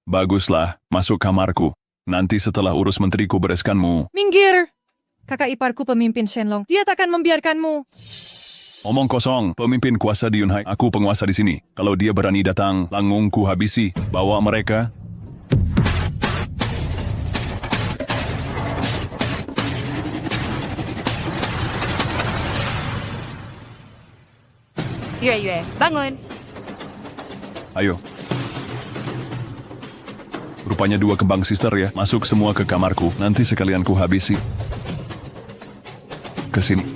Baguslah, masuk kamarku. Nanti setelah urus menteriku bereskanmu. Minggir! Kakak iparku pemimpin Shenlong. Dia takkan membiarkanmu. Omong kosong, pemimpin kuasa di Yunhai. Aku penguasa di sini. Kalau dia berani datang, langsung ku habisi. Bawa mereka. Yue, bangun. Ayo. Rupanya 2 kembang sister ya. Masuk semua ke kamarku. Nanti sekalian ku habisi. Kesini.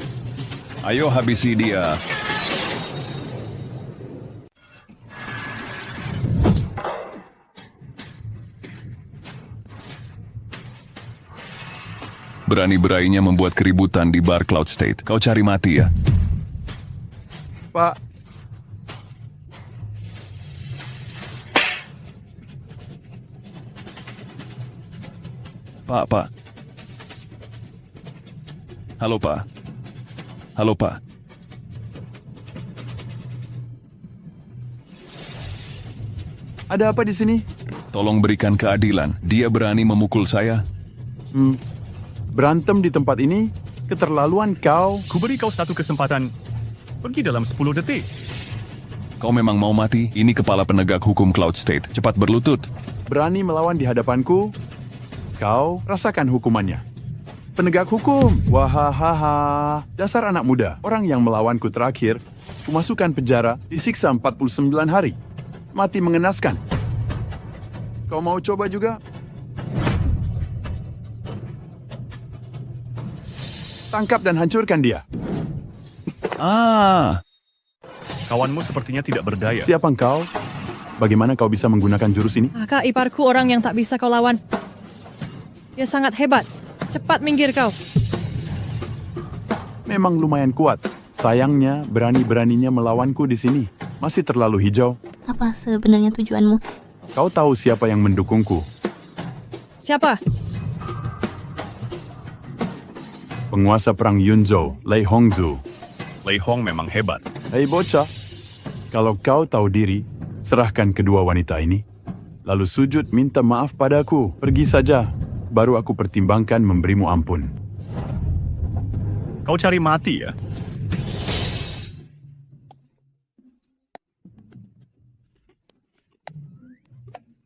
Ayo habisi dia. Berani-beraninya membuat keributan di bar Cloud State. Kau cari mati ya? Pak. Pak. Halo, Pak. Halo, Pak. Ada apa di sini? Tolong berikan keadilan. Dia berani memukul saya. Berantem di tempat ini? Keterlaluan kau. Kuberi kau satu kesempatan. Pergi dalam 10 detik. Kau memang mau mati? Ini kepala penegak hukum Cloud State. Cepat berlutut. Berani melawan di hadapanku? Kau rasakan hukumannya. Penegak hukum, wahahaha. Dasar anak muda, orang yang melawanku terakhir, kumasukkan penjara, disiksa 49 hari. Mati mengenaskan. Kau mau coba juga? Tangkap dan hancurkan dia. Kawanmu sepertinya tidak berdaya. Siapa engkau? Bagaimana kau bisa menggunakan jurus ini? Kakak iparku orang yang tak bisa kau lawan. Dia sangat hebat. Cepat minggir kau. Memang lumayan kuat. Sayangnya, berani-beraninya melawanku di sini. Masih terlalu hijau. apa sebenarnya tujuanmu? Kau tahu siapa yang mendukungku? Siapa? Penguasa perang Yunzhou, Lei Hongzhu. Lei Hong memang hebat. Hei bocah, kalau kau tahu diri, serahkan kedua wanita ini. Lalu sujud minta maaf padaku. Pergi saja, baru aku pertimbangkan memberimu ampun. Kau cari mati ya?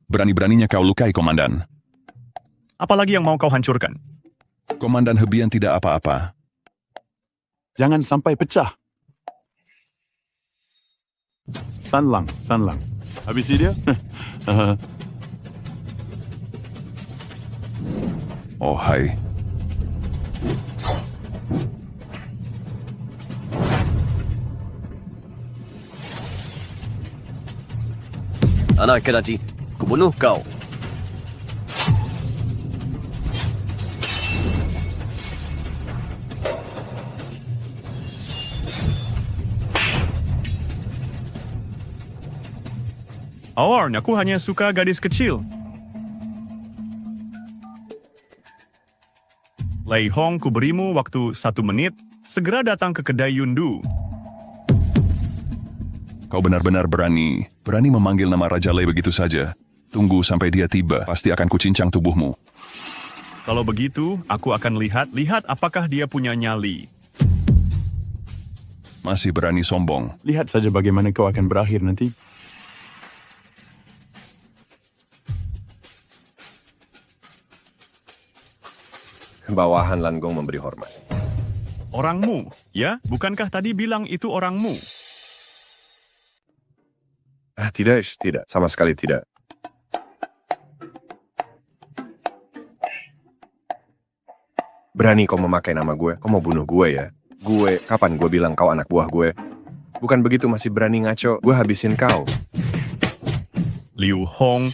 Berani-beraninya kau lukai, Komandan. Apalagi yang mau kau hancurkan? Komandan Hebian tidak apa-apa. Jangan sampai pecah. Sanlang. Habisi dia? Oh, hai. Anak kecil, kubunuh kau. Orn, aku hanya suka gadis kecil. Lei Hong, ku berimu waktu 1 menit. Segera datang ke kedai Yundu. Kau benar-benar berani memanggil nama Raja Lei begitu saja. Tunggu sampai dia tiba, pasti akan kucincang tubuhmu. Kalau begitu, aku akan lihat apakah dia punya nyali. Masih berani sombong. Lihat saja bagaimana kau akan berakhir nanti. Bawahan Lan Gong memberi hormat. Orangmu, ya? Bukankah tadi bilang itu orangmu? Tidak, sama sekali tidak. Berani kau memakai nama gue? Kau mau bunuh gue ya? Gue, kapan gue bilang kau anak buah gue? Bukan begitu, masih berani ngaco, gue habisin kau. Liu Hong.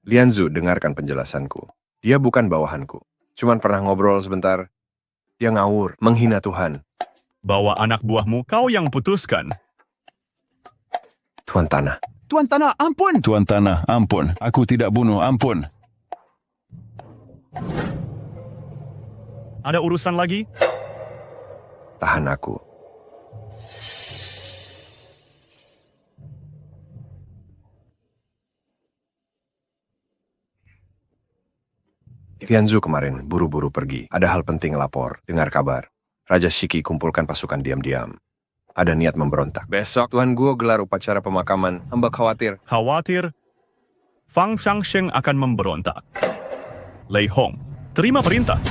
Lianzu, dengarkan penjelasanku. Dia bukan bawahanku. Cuman pernah ngobrol sebentar. Dia ngawur, menghina Tuhan. Bawa anak buahmu, kau yang putuskan. Tuan Tanah. Tuan Tanah, ampun! Tuan Tanah, ampun. Aku tidak bunuh, ampun. Ada urusan lagi? Tahan aku. Lianzu kemarin buru-buru pergi. Ada hal penting lapor. Dengar kabar. Raja Shiki kumpulkan pasukan diam-diam. Ada niat memberontak. Besok Tuan Guo gelar upacara pemakaman. Hamba khawatir. Khawatir? Fang Changsheng akan memberontak. Lei Hong, terima perintah.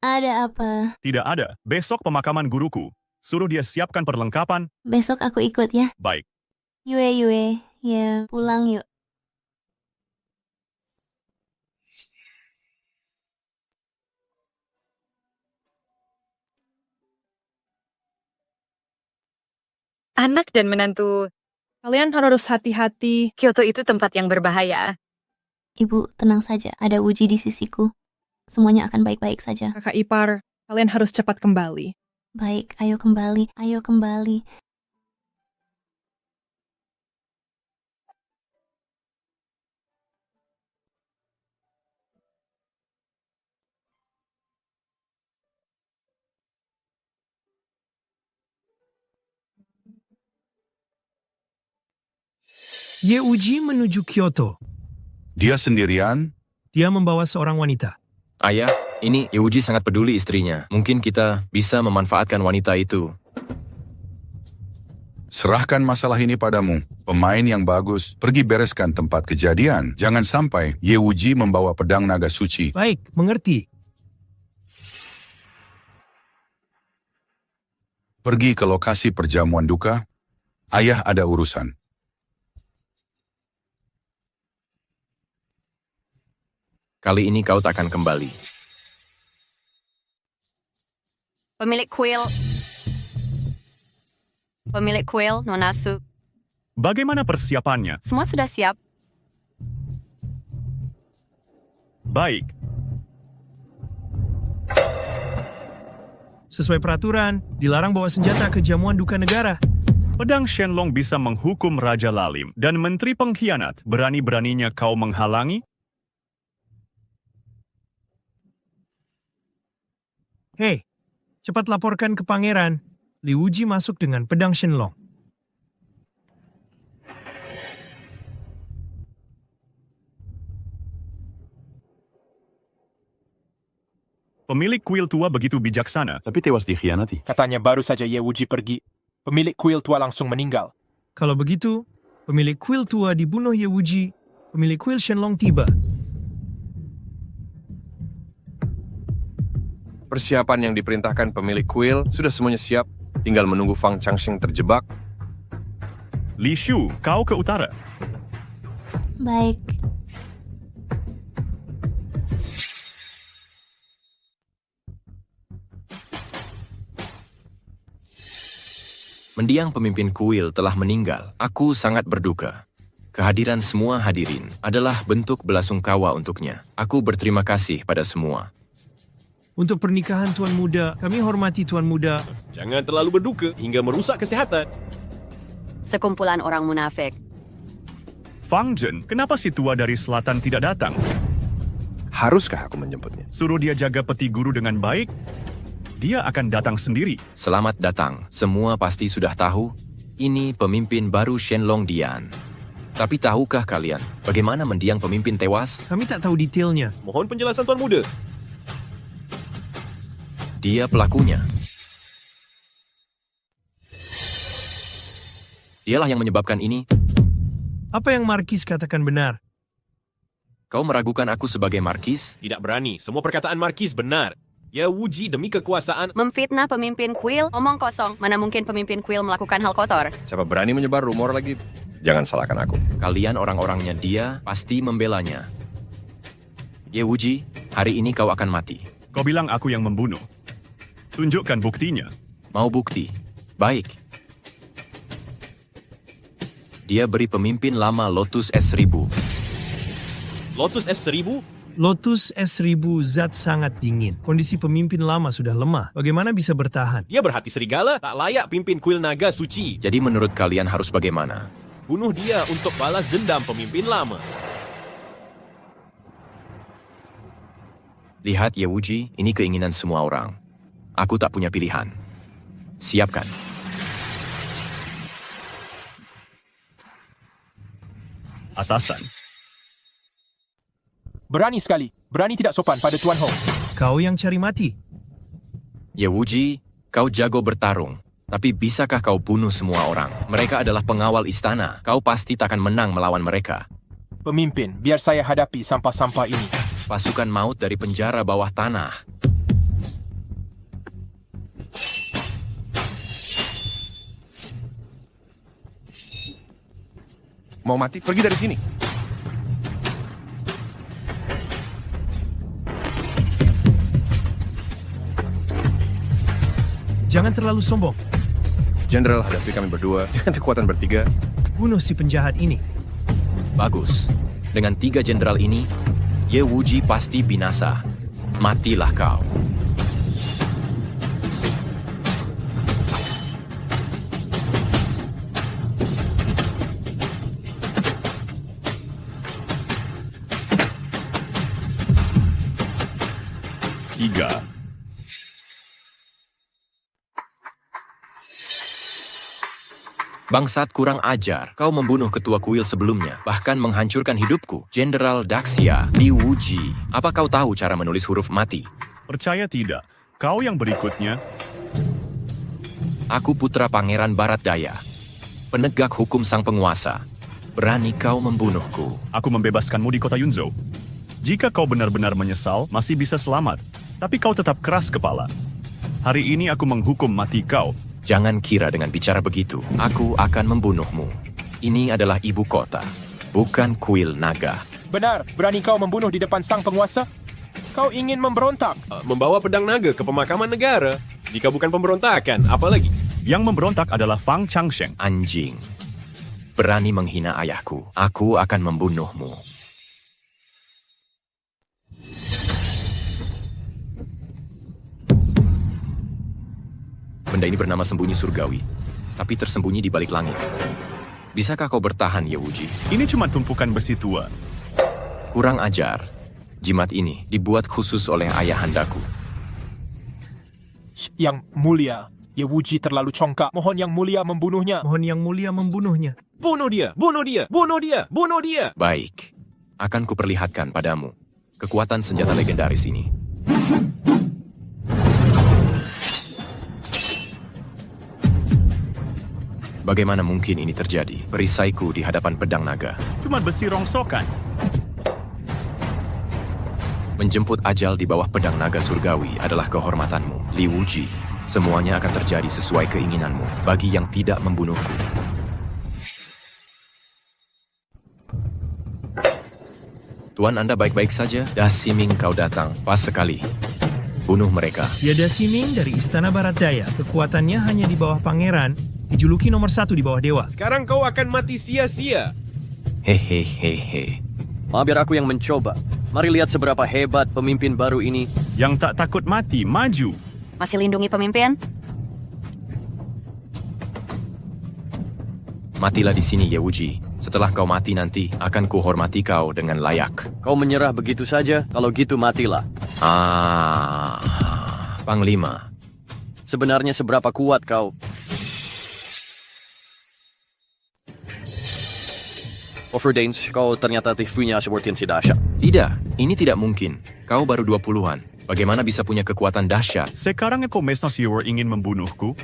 Ada apa? Tidak ada. Besok pemakaman guruku. Suruh dia siapkan perlengkapan. Besok aku ikut ya. Baik. Yue, ya pulang yuk. Anak dan menantu. Kalian harus hati-hati. Kyoto itu tempat yang berbahaya. Ibu, tenang saja. Ada Wuji di sisiku. Semuanya akan baik-baik saja. Kakak ipar, kalian harus cepat kembali. Baik, ayo kembali. Ayo kembali. Ye Uji menuju Kyoto. Dia sendirian? Dia membawa seorang wanita. Ayah, ini Yeuji sangat peduli istrinya. Mungkin kita bisa memanfaatkan wanita itu. Serahkan masalah ini padamu. Pemain yang bagus, pergi bereskan tempat kejadian. Jangan sampai Ye Uji membawa pedang naga suci. Baik, mengerti. Pergi ke lokasi perjamuan duka. Ayah ada urusan. Kali ini kau tak akan kembali. Pemilik kuil, Nonasu. Bagaimana persiapannya? Semua sudah siap. Baik. Sesuai peraturan, dilarang bawa senjata ke jamuan duka negara. Pedang Shenlong bisa menghukum Raja Lalim dan Menteri Pengkhianat. Berani-beraninya kau menghalangi? Hei, cepat laporkan ke pangeran. Li Wuji masuk dengan pedang Shenlong. Pemilik kuil tua begitu bijaksana. Tapi tewas dikhianati. Katanya baru saja Ye Wuji pergi. Pemilik kuil tua langsung meninggal. Kalau begitu, pemilik kuil tua dibunuh Ye Wuji, pemilik kuil Shenlong tiba. Persiapan yang diperintahkan pemilik kuil sudah semuanya siap. Tinggal menunggu Fang Changsheng terjebak. Li Shu, kau ke utara. Baik. Mendiang pemimpin kuil telah meninggal. Aku sangat berduka. Kehadiran semua hadirin adalah bentuk belasungkawa untuknya. Aku berterima kasih pada semua. Untuk pernikahan Tuan Muda, kami hormati Tuan Muda. Jangan terlalu berduka hingga merusak kesehatan. Sekumpulan orang munafik. Fang Zhen, kenapa si tua dari selatan tidak datang? Haruskah aku menjemputnya? Suruh dia jaga peti guru dengan baik. Dia akan datang sendiri. Selamat datang. Semua pasti sudah tahu, ini pemimpin baru Shenlong Dian. Tapi tahukah kalian bagaimana mendiang pemimpin tewas? Kami tak tahu detailnya. Mohon penjelasan Tuan Muda. Dia pelakunya. Dialah yang menyebabkan ini. Apa yang Markis katakan benar? Kau meragukan aku sebagai Markis? Tidak berani. Semua perkataan Markis benar. Ya Wuji demi kekuasaan. Memfitnah pemimpin kuil, omong kosong. Mana mungkin pemimpin kuil melakukan hal kotor? Siapa berani menyebar rumor lagi? Jangan salahkan aku. Kalian orang-orangnya dia pasti membelanya. Ye Wuji, hari ini kau akan mati. Kau bilang aku yang membunuh. Tunjukkan buktinya. Mau bukti? Baik. Dia beri pemimpin lama Lotus S1000. Lotus S1000? Lotus S1000 zat sangat dingin. Kondisi pemimpin lama sudah lemah. Bagaimana bisa bertahan? Dia berhati serigala, tak layak pimpin kuil naga suci. Jadi menurut kalian harus bagaimana? Bunuh dia untuk balas dendam pemimpin lama. Lihat Ye Wuji, ini keinginan semua orang. Aku tak punya pilihan. Siapkan. Atasan. Berani sekali. Berani tidak sopan pada Tuan Hong. Kau yang cari mati. Ye Wuji, kau jago bertarung. Tapi bisakah kau bunuh semua orang? Mereka adalah pengawal istana. Kau pasti takkan menang melawan mereka. Pemimpin, biar saya hadapi sampah-sampah ini. Pasukan maut dari penjara bawah tanah. Mau mati? Pergi dari sini. Jangan terlalu sombong. Jenderal, hadapi kami berdua dengan kekuatan bertiga. Bunuh si penjahat ini. Bagus. Dengan 3 jenderal ini, Ye Wuji pasti binasa. Matilah kau. Tiga. Bangsat kurang ajar, kau membunuh ketua kuil sebelumnya, bahkan menghancurkan hidupku. Jenderal Daxia, Li Wuji, apa kau tahu cara menulis huruf mati? Percaya tidak, kau yang berikutnya. Aku putra Pangeran Barat Daya, penegak hukum sang penguasa. Berani kau membunuhku? Aku membebaskanmu di kota Yunzhou. Jika kau benar-benar menyesal, masih bisa selamat. Tapi kau tetap keras kepala. Hari ini aku menghukum mati kau. Jangan kira dengan bicara begitu, aku akan membunuhmu. Ini adalah ibu kota, bukan kuil naga. Benar, berani kau membunuh di depan sang penguasa? Kau ingin memberontak? Membawa pedang naga ke pemakaman negara. Jika bukan pemberontakan, apa lagi? Yang memberontak adalah Fang Changsheng. Anjing. Berani menghina ayahku, aku akan membunuhmu. Benda ini bernama sembunyi surgawi, tapi tersembunyi di balik langit. Bisakah kau bertahan, Ye Wuji? Ini cuma tumpukan besi tua. Kurang ajar. Jimat ini dibuat khusus oleh ayahandaku. Yang mulia, Ye Wuji terlalu congkak. Mohon Yang Mulia membunuhnya. Mohon Yang Mulia membunuhnya. Bunuh dia! Bunuh dia! Bunuh dia! Bunuh dia! Baik, akan kuperlihatkan padamu kekuatan senjata legendaris ini. Bagaimana mungkin ini terjadi? Perisaiku di hadapan pedang naga. Cuma besi rongsokan. Menjemput ajal di bawah pedang naga surgawi adalah kehormatanmu, Li Wuji. Semuanya akan terjadi sesuai keinginanmu, bagi yang tidak membunuhku. Tuan, Anda baik-baik saja? Da Ximing kau datang, pas sekali. Bunuh mereka. Ya, Da Ximing dari Istana Barat Daya. Kekuatannya hanya di bawah pangeran, dijuluki nomor 1 di bawah dewa. Sekarang kau akan mati sia-sia. Hehehehe. Biar aku yang mencoba. Mari lihat seberapa hebat pemimpin baru ini. Yang tak takut mati, maju. Masih lindungi pemimpin? Matilah di sini, Ye Wuji. Setelah kau mati nanti, akan kuhormati kau dengan layak. Kau menyerah begitu saja? Kalau gitu matilah. Panglima. Sebenarnya seberapa kuat kau? Overdanes, kau ternyata punya seperti si dahsyat. Tidak, ini tidak mungkin. Kau baru 20-an. Bagaimana bisa punya kekuatan dahsyat? Sekarang Mesno Siwer ingin membunuhku.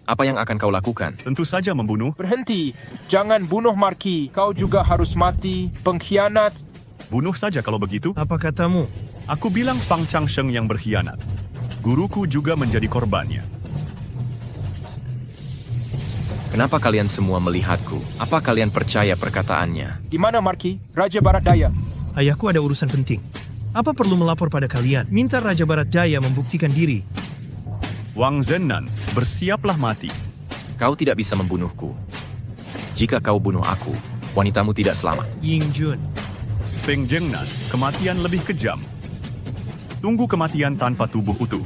Apa yang akan kau lakukan? Tentu saja membunuh. Berhenti. Jangan bunuh Marki. Kau juga harus mati. Pengkhianat. Bunuh saja kalau begitu. Apa katamu? Aku bilang Fang Changsheng yang berkhianat. Guruku juga menjadi korbannya. Kenapa kalian semua melihatku? Apa kalian percaya perkataannya? Di mana Marki? Raja Barat Daya. Ayahku ada urusan penting. Apa perlu melapor pada kalian? Minta Raja Barat Jaya membuktikan diri. Wang Zhennan, bersiaplah mati. Kau tidak bisa membunuhku. Jika kau bunuh aku, wanitamu tidak selamat. Ying Jun. Feng Zhengnan, kematian lebih kejam. Tunggu kematian tanpa tubuh utuh.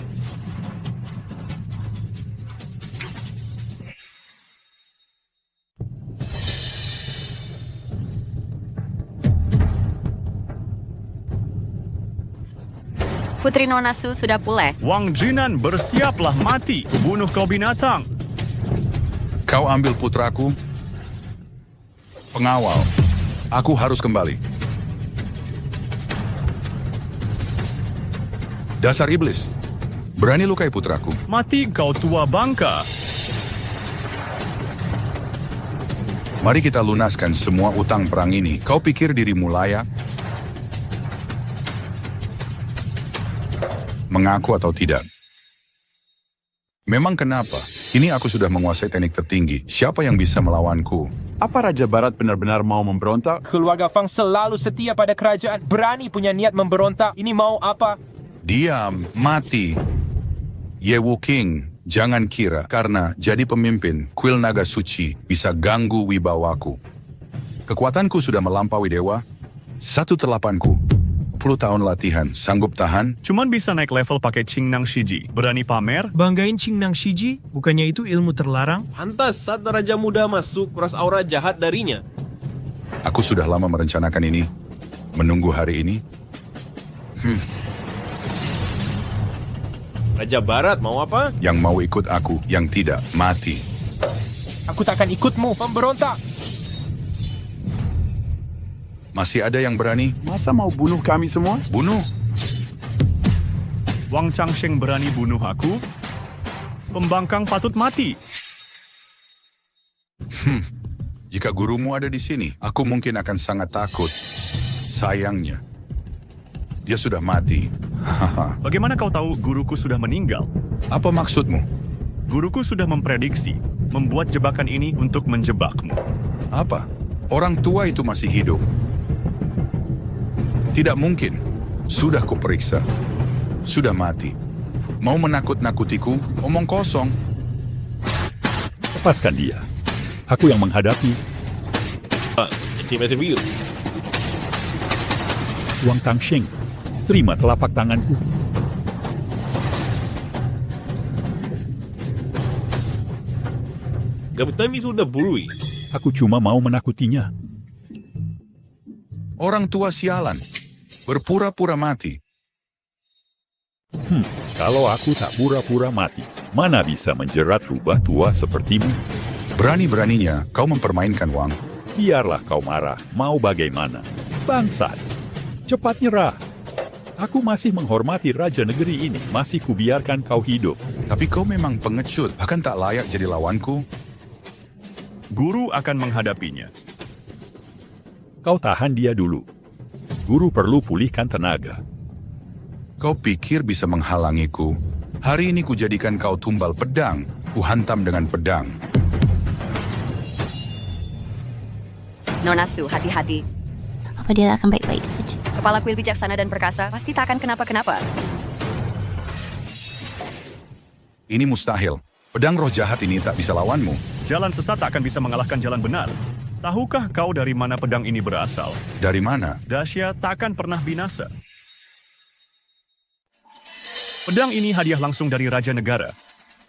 Putri Nona Su sudah pulih. Wang Jinan, bersiaplah mati. Bunuh kau binatang. Kau ambil putraku? Pengawal, aku harus kembali. Dasar iblis, berani lukai putraku. Mati kau tua bangka. Mari kita lunaskan semua utang perang ini. Kau pikir dirimu layak? Mengaku atau tidak? Memang kenapa? Ini aku sudah menguasai teknik tertinggi. Siapa yang bisa melawanku? Apa Raja Barat benar-benar mau memberontak? Keluarga Fang selalu setia pada kerajaan. Berani punya niat memberontak. Ini mau apa? Diam, mati. Ye Wu King, jangan kira karena jadi pemimpin kuil naga suci bisa ganggu wibawaku. Kekuatanku sudah melampaui dewa. 1/8ku. 10 tahun latihan, sanggup tahan? Cuman bisa naik level pakai Qingnang Shiji. Berani pamer? Banggain Qingnang Shiji? Bukannya itu ilmu terlarang? Pantas saat Raja Muda masuk, kuras aura jahat darinya. Aku sudah lama merencanakan ini. Menunggu hari ini. Raja Barat mau apa? Yang mau ikut aku, yang tidak, mati. Aku takkan ikutmu, pemberontak. Masih ada yang berani? Masa mau bunuh kami semua? Bunuh. Wang Changsheng berani bunuh aku? Pembangkang patut mati. Jika gurumu ada di sini, aku mungkin akan sangat takut. Sayangnya, dia sudah mati. Bagaimana kau tahu guruku sudah meninggal? Apa maksudmu? Guruku sudah memprediksi, membuat jebakan ini untuk menjebakmu. Apa? Orang tua itu masih hidup. Tidak mungkin. Sudah kuperiksa. Sudah mati. Mau menakut-nakutiku? Omong kosong. Lepaskan dia. Aku yang menghadapi. Wang Changsheng, terima telapak tanganku. Gabitan itu udah burui. Aku cuma mau menakutinya. Orang tua sialan. Berpura-pura mati. Kalau aku tak pura-pura mati, mana bisa menjerat rubah tua sepertimu? Berani-beraninya kau mempermainkan Wang. Biarlah kau marah, mau bagaimana? Bangsat, cepat nyerah. Aku masih menghormati raja negeri ini, masih kubiarkan kau hidup. Tapi kau memang pengecut, bahkan tak layak jadi lawanku. Guru akan menghadapinya. Kau tahan dia dulu. Guru perlu pulihkan tenaga. Kau pikir bisa menghalangiku? Hari ini kujadikan kau tumbal pedang. Kuhantam dengan pedang. Nona Su, hati-hati. Apa dia akan baik-baik saja? Kepala kuil bijaksana dan perkasa pasti tak akan kenapa-kenapa. Ini mustahil. Pedang roh jahat ini tak bisa lawanmu. Jalan sesat tak akan bisa mengalahkan jalan benar. Tahukah kau dari mana pedang ini berasal? Dari mana? Dahsyat tak akan pernah binasa. Pedang ini hadiah langsung dari Raja Negara.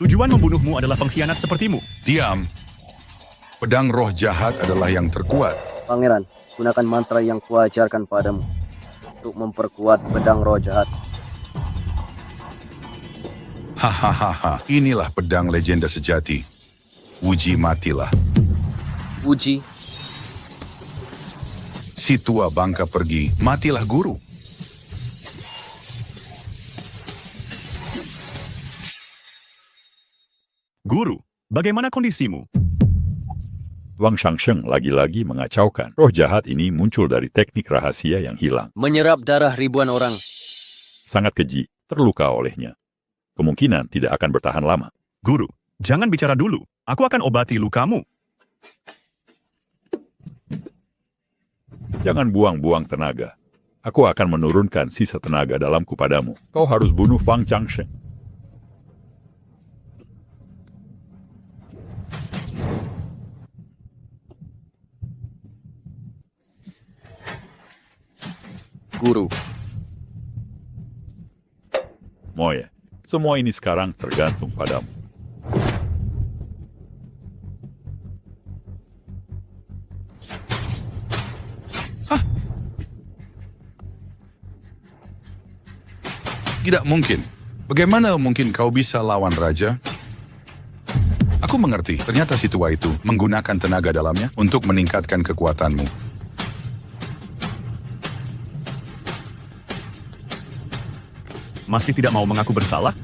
Tujuan membunuhmu adalah pengkhianat sepertimu. Diam. Pedang roh jahat adalah yang terkuat. Pangeran, gunakan mantra yang kuajarkan padamu untuk memperkuat pedang roh jahat. Hahaha, inilah pedang legenda sejati. Wuji matilah. Wuji. Si tua bangka pergi, matilah guru. Guru, bagaimana kondisimu? Wang Changsheng lagi-lagi mengacaukan. Roh jahat ini muncul dari teknik rahasia yang hilang. Menyerap darah ribuan orang. sangat keji, terluka olehnya. Kemungkinan tidak akan bertahan lama. Guru, jangan bicara dulu. Aku akan obati lukamu. Jangan buang-buang tenaga. Aku akan menurunkan sisa tenaga dalamku padamu. Kau harus bunuh Fang Changsheng. Guru. Moye, semua ini sekarang tergantung padamu. Tidak mungkin. Bagaimana mungkin kau bisa lawan raja? Aku mengerti, ternyata si tua itu menggunakan tenaga dalamnya untuk meningkatkan kekuatanmu. Masih tidak mau mengaku bersalah?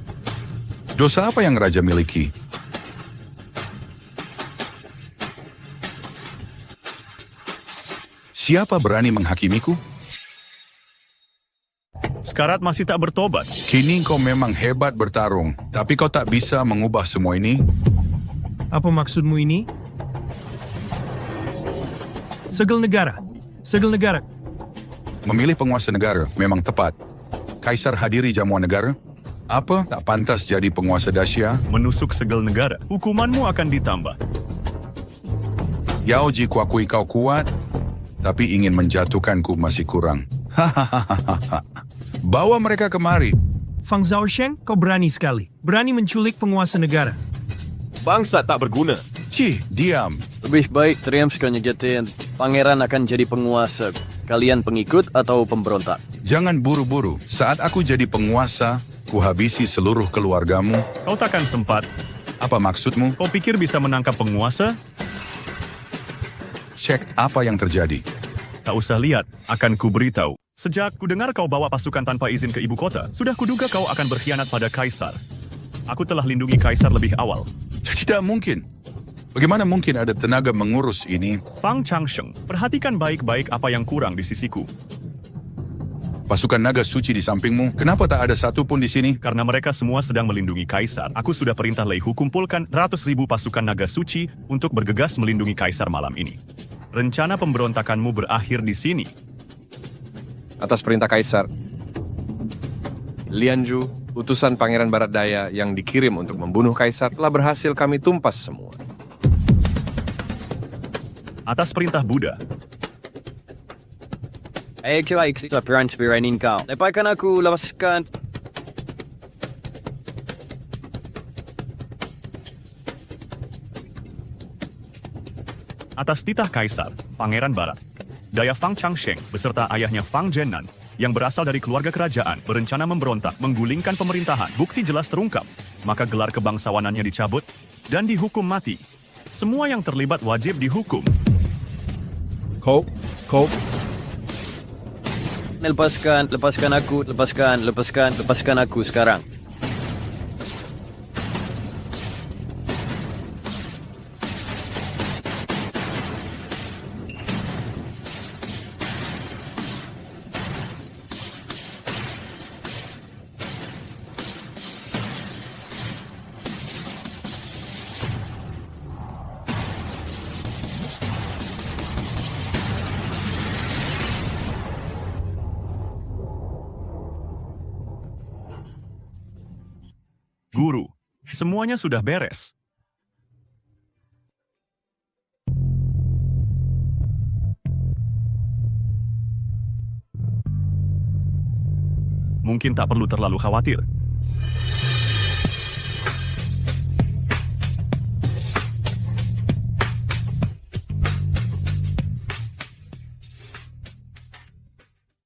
Dosa apa yang raja miliki? Siapa berani menghakimiku? Sekarat masih tak bertobat. Kini kau memang hebat bertarung, tapi kau tak bisa mengubah semua ini? Apa maksudmu ini? Segel negara. Memilih penguasa negara memang tepat. Kaisar hadiri jamuan negara? Apa? Tak pantas jadi penguasa Dacia? Menusuk segel negara. Hukumanmu akan ditambah. Yao Ji kuakui kau kuat, tapi ingin menjatuhkanku masih kurang. Hahaha. Bawa mereka kemari. Fang Zhaosheng, kau berani sekali. Berani menculik penguasa negara. Bangsa tak berguna. Cih, diam. Lebih baik Triumphs kau nyegetin. Pangeran akan jadi penguasa. Kalian pengikut atau pemberontak? Jangan buru-buru. Saat aku jadi penguasa, kuhabisi seluruh keluargamu. Kau takkan sempat. Apa maksudmu? Kau pikir bisa menangkap penguasa? Cek apa yang terjadi. Tak usah lihat, akan kuberitahu. Sejak kudengar kau bawa pasukan tanpa izin ke ibu kota, sudah kuduga kau akan berkhianat pada kaisar. Aku telah lindungi kaisar lebih awal. Tidak mungkin. Bagaimana mungkin ada tenaga mengurus ini? Fang Changsheng, perhatikan baik-baik apa yang kurang di sisiku. Pasukan naga suci di sampingmu, kenapa tak ada satu pun di sini? Karena mereka semua sedang melindungi kaisar. Aku sudah perintah Leihu kumpulkan 100.000 pasukan naga suci untuk bergegas melindungi kaisar malam ini. Rencana pemberontakanmu berakhir di sini. Atas perintah Kaisar, Lianju, utusan Pangeran Barat Daya yang dikirim untuk membunuh Kaisar telah berhasil kami tumpas semua. Atas perintah Buddha. Baik, piran kau. Lepaskan aku, lepaskan. Atas titah Kaisar, Pangeran Barat, Daya Fang Changsheng beserta ayahnya Fang Zhennan yang berasal dari keluarga kerajaan berencana memberontak menggulingkan pemerintahan. Bukti jelas terungkap, maka gelar kebangsawanannya dicabut dan dihukum mati. Semua yang terlibat wajib dihukum. Kau. Lepaskan aku sekarang. Guru, semuanya sudah beres. Mungkin tak perlu terlalu khawatir.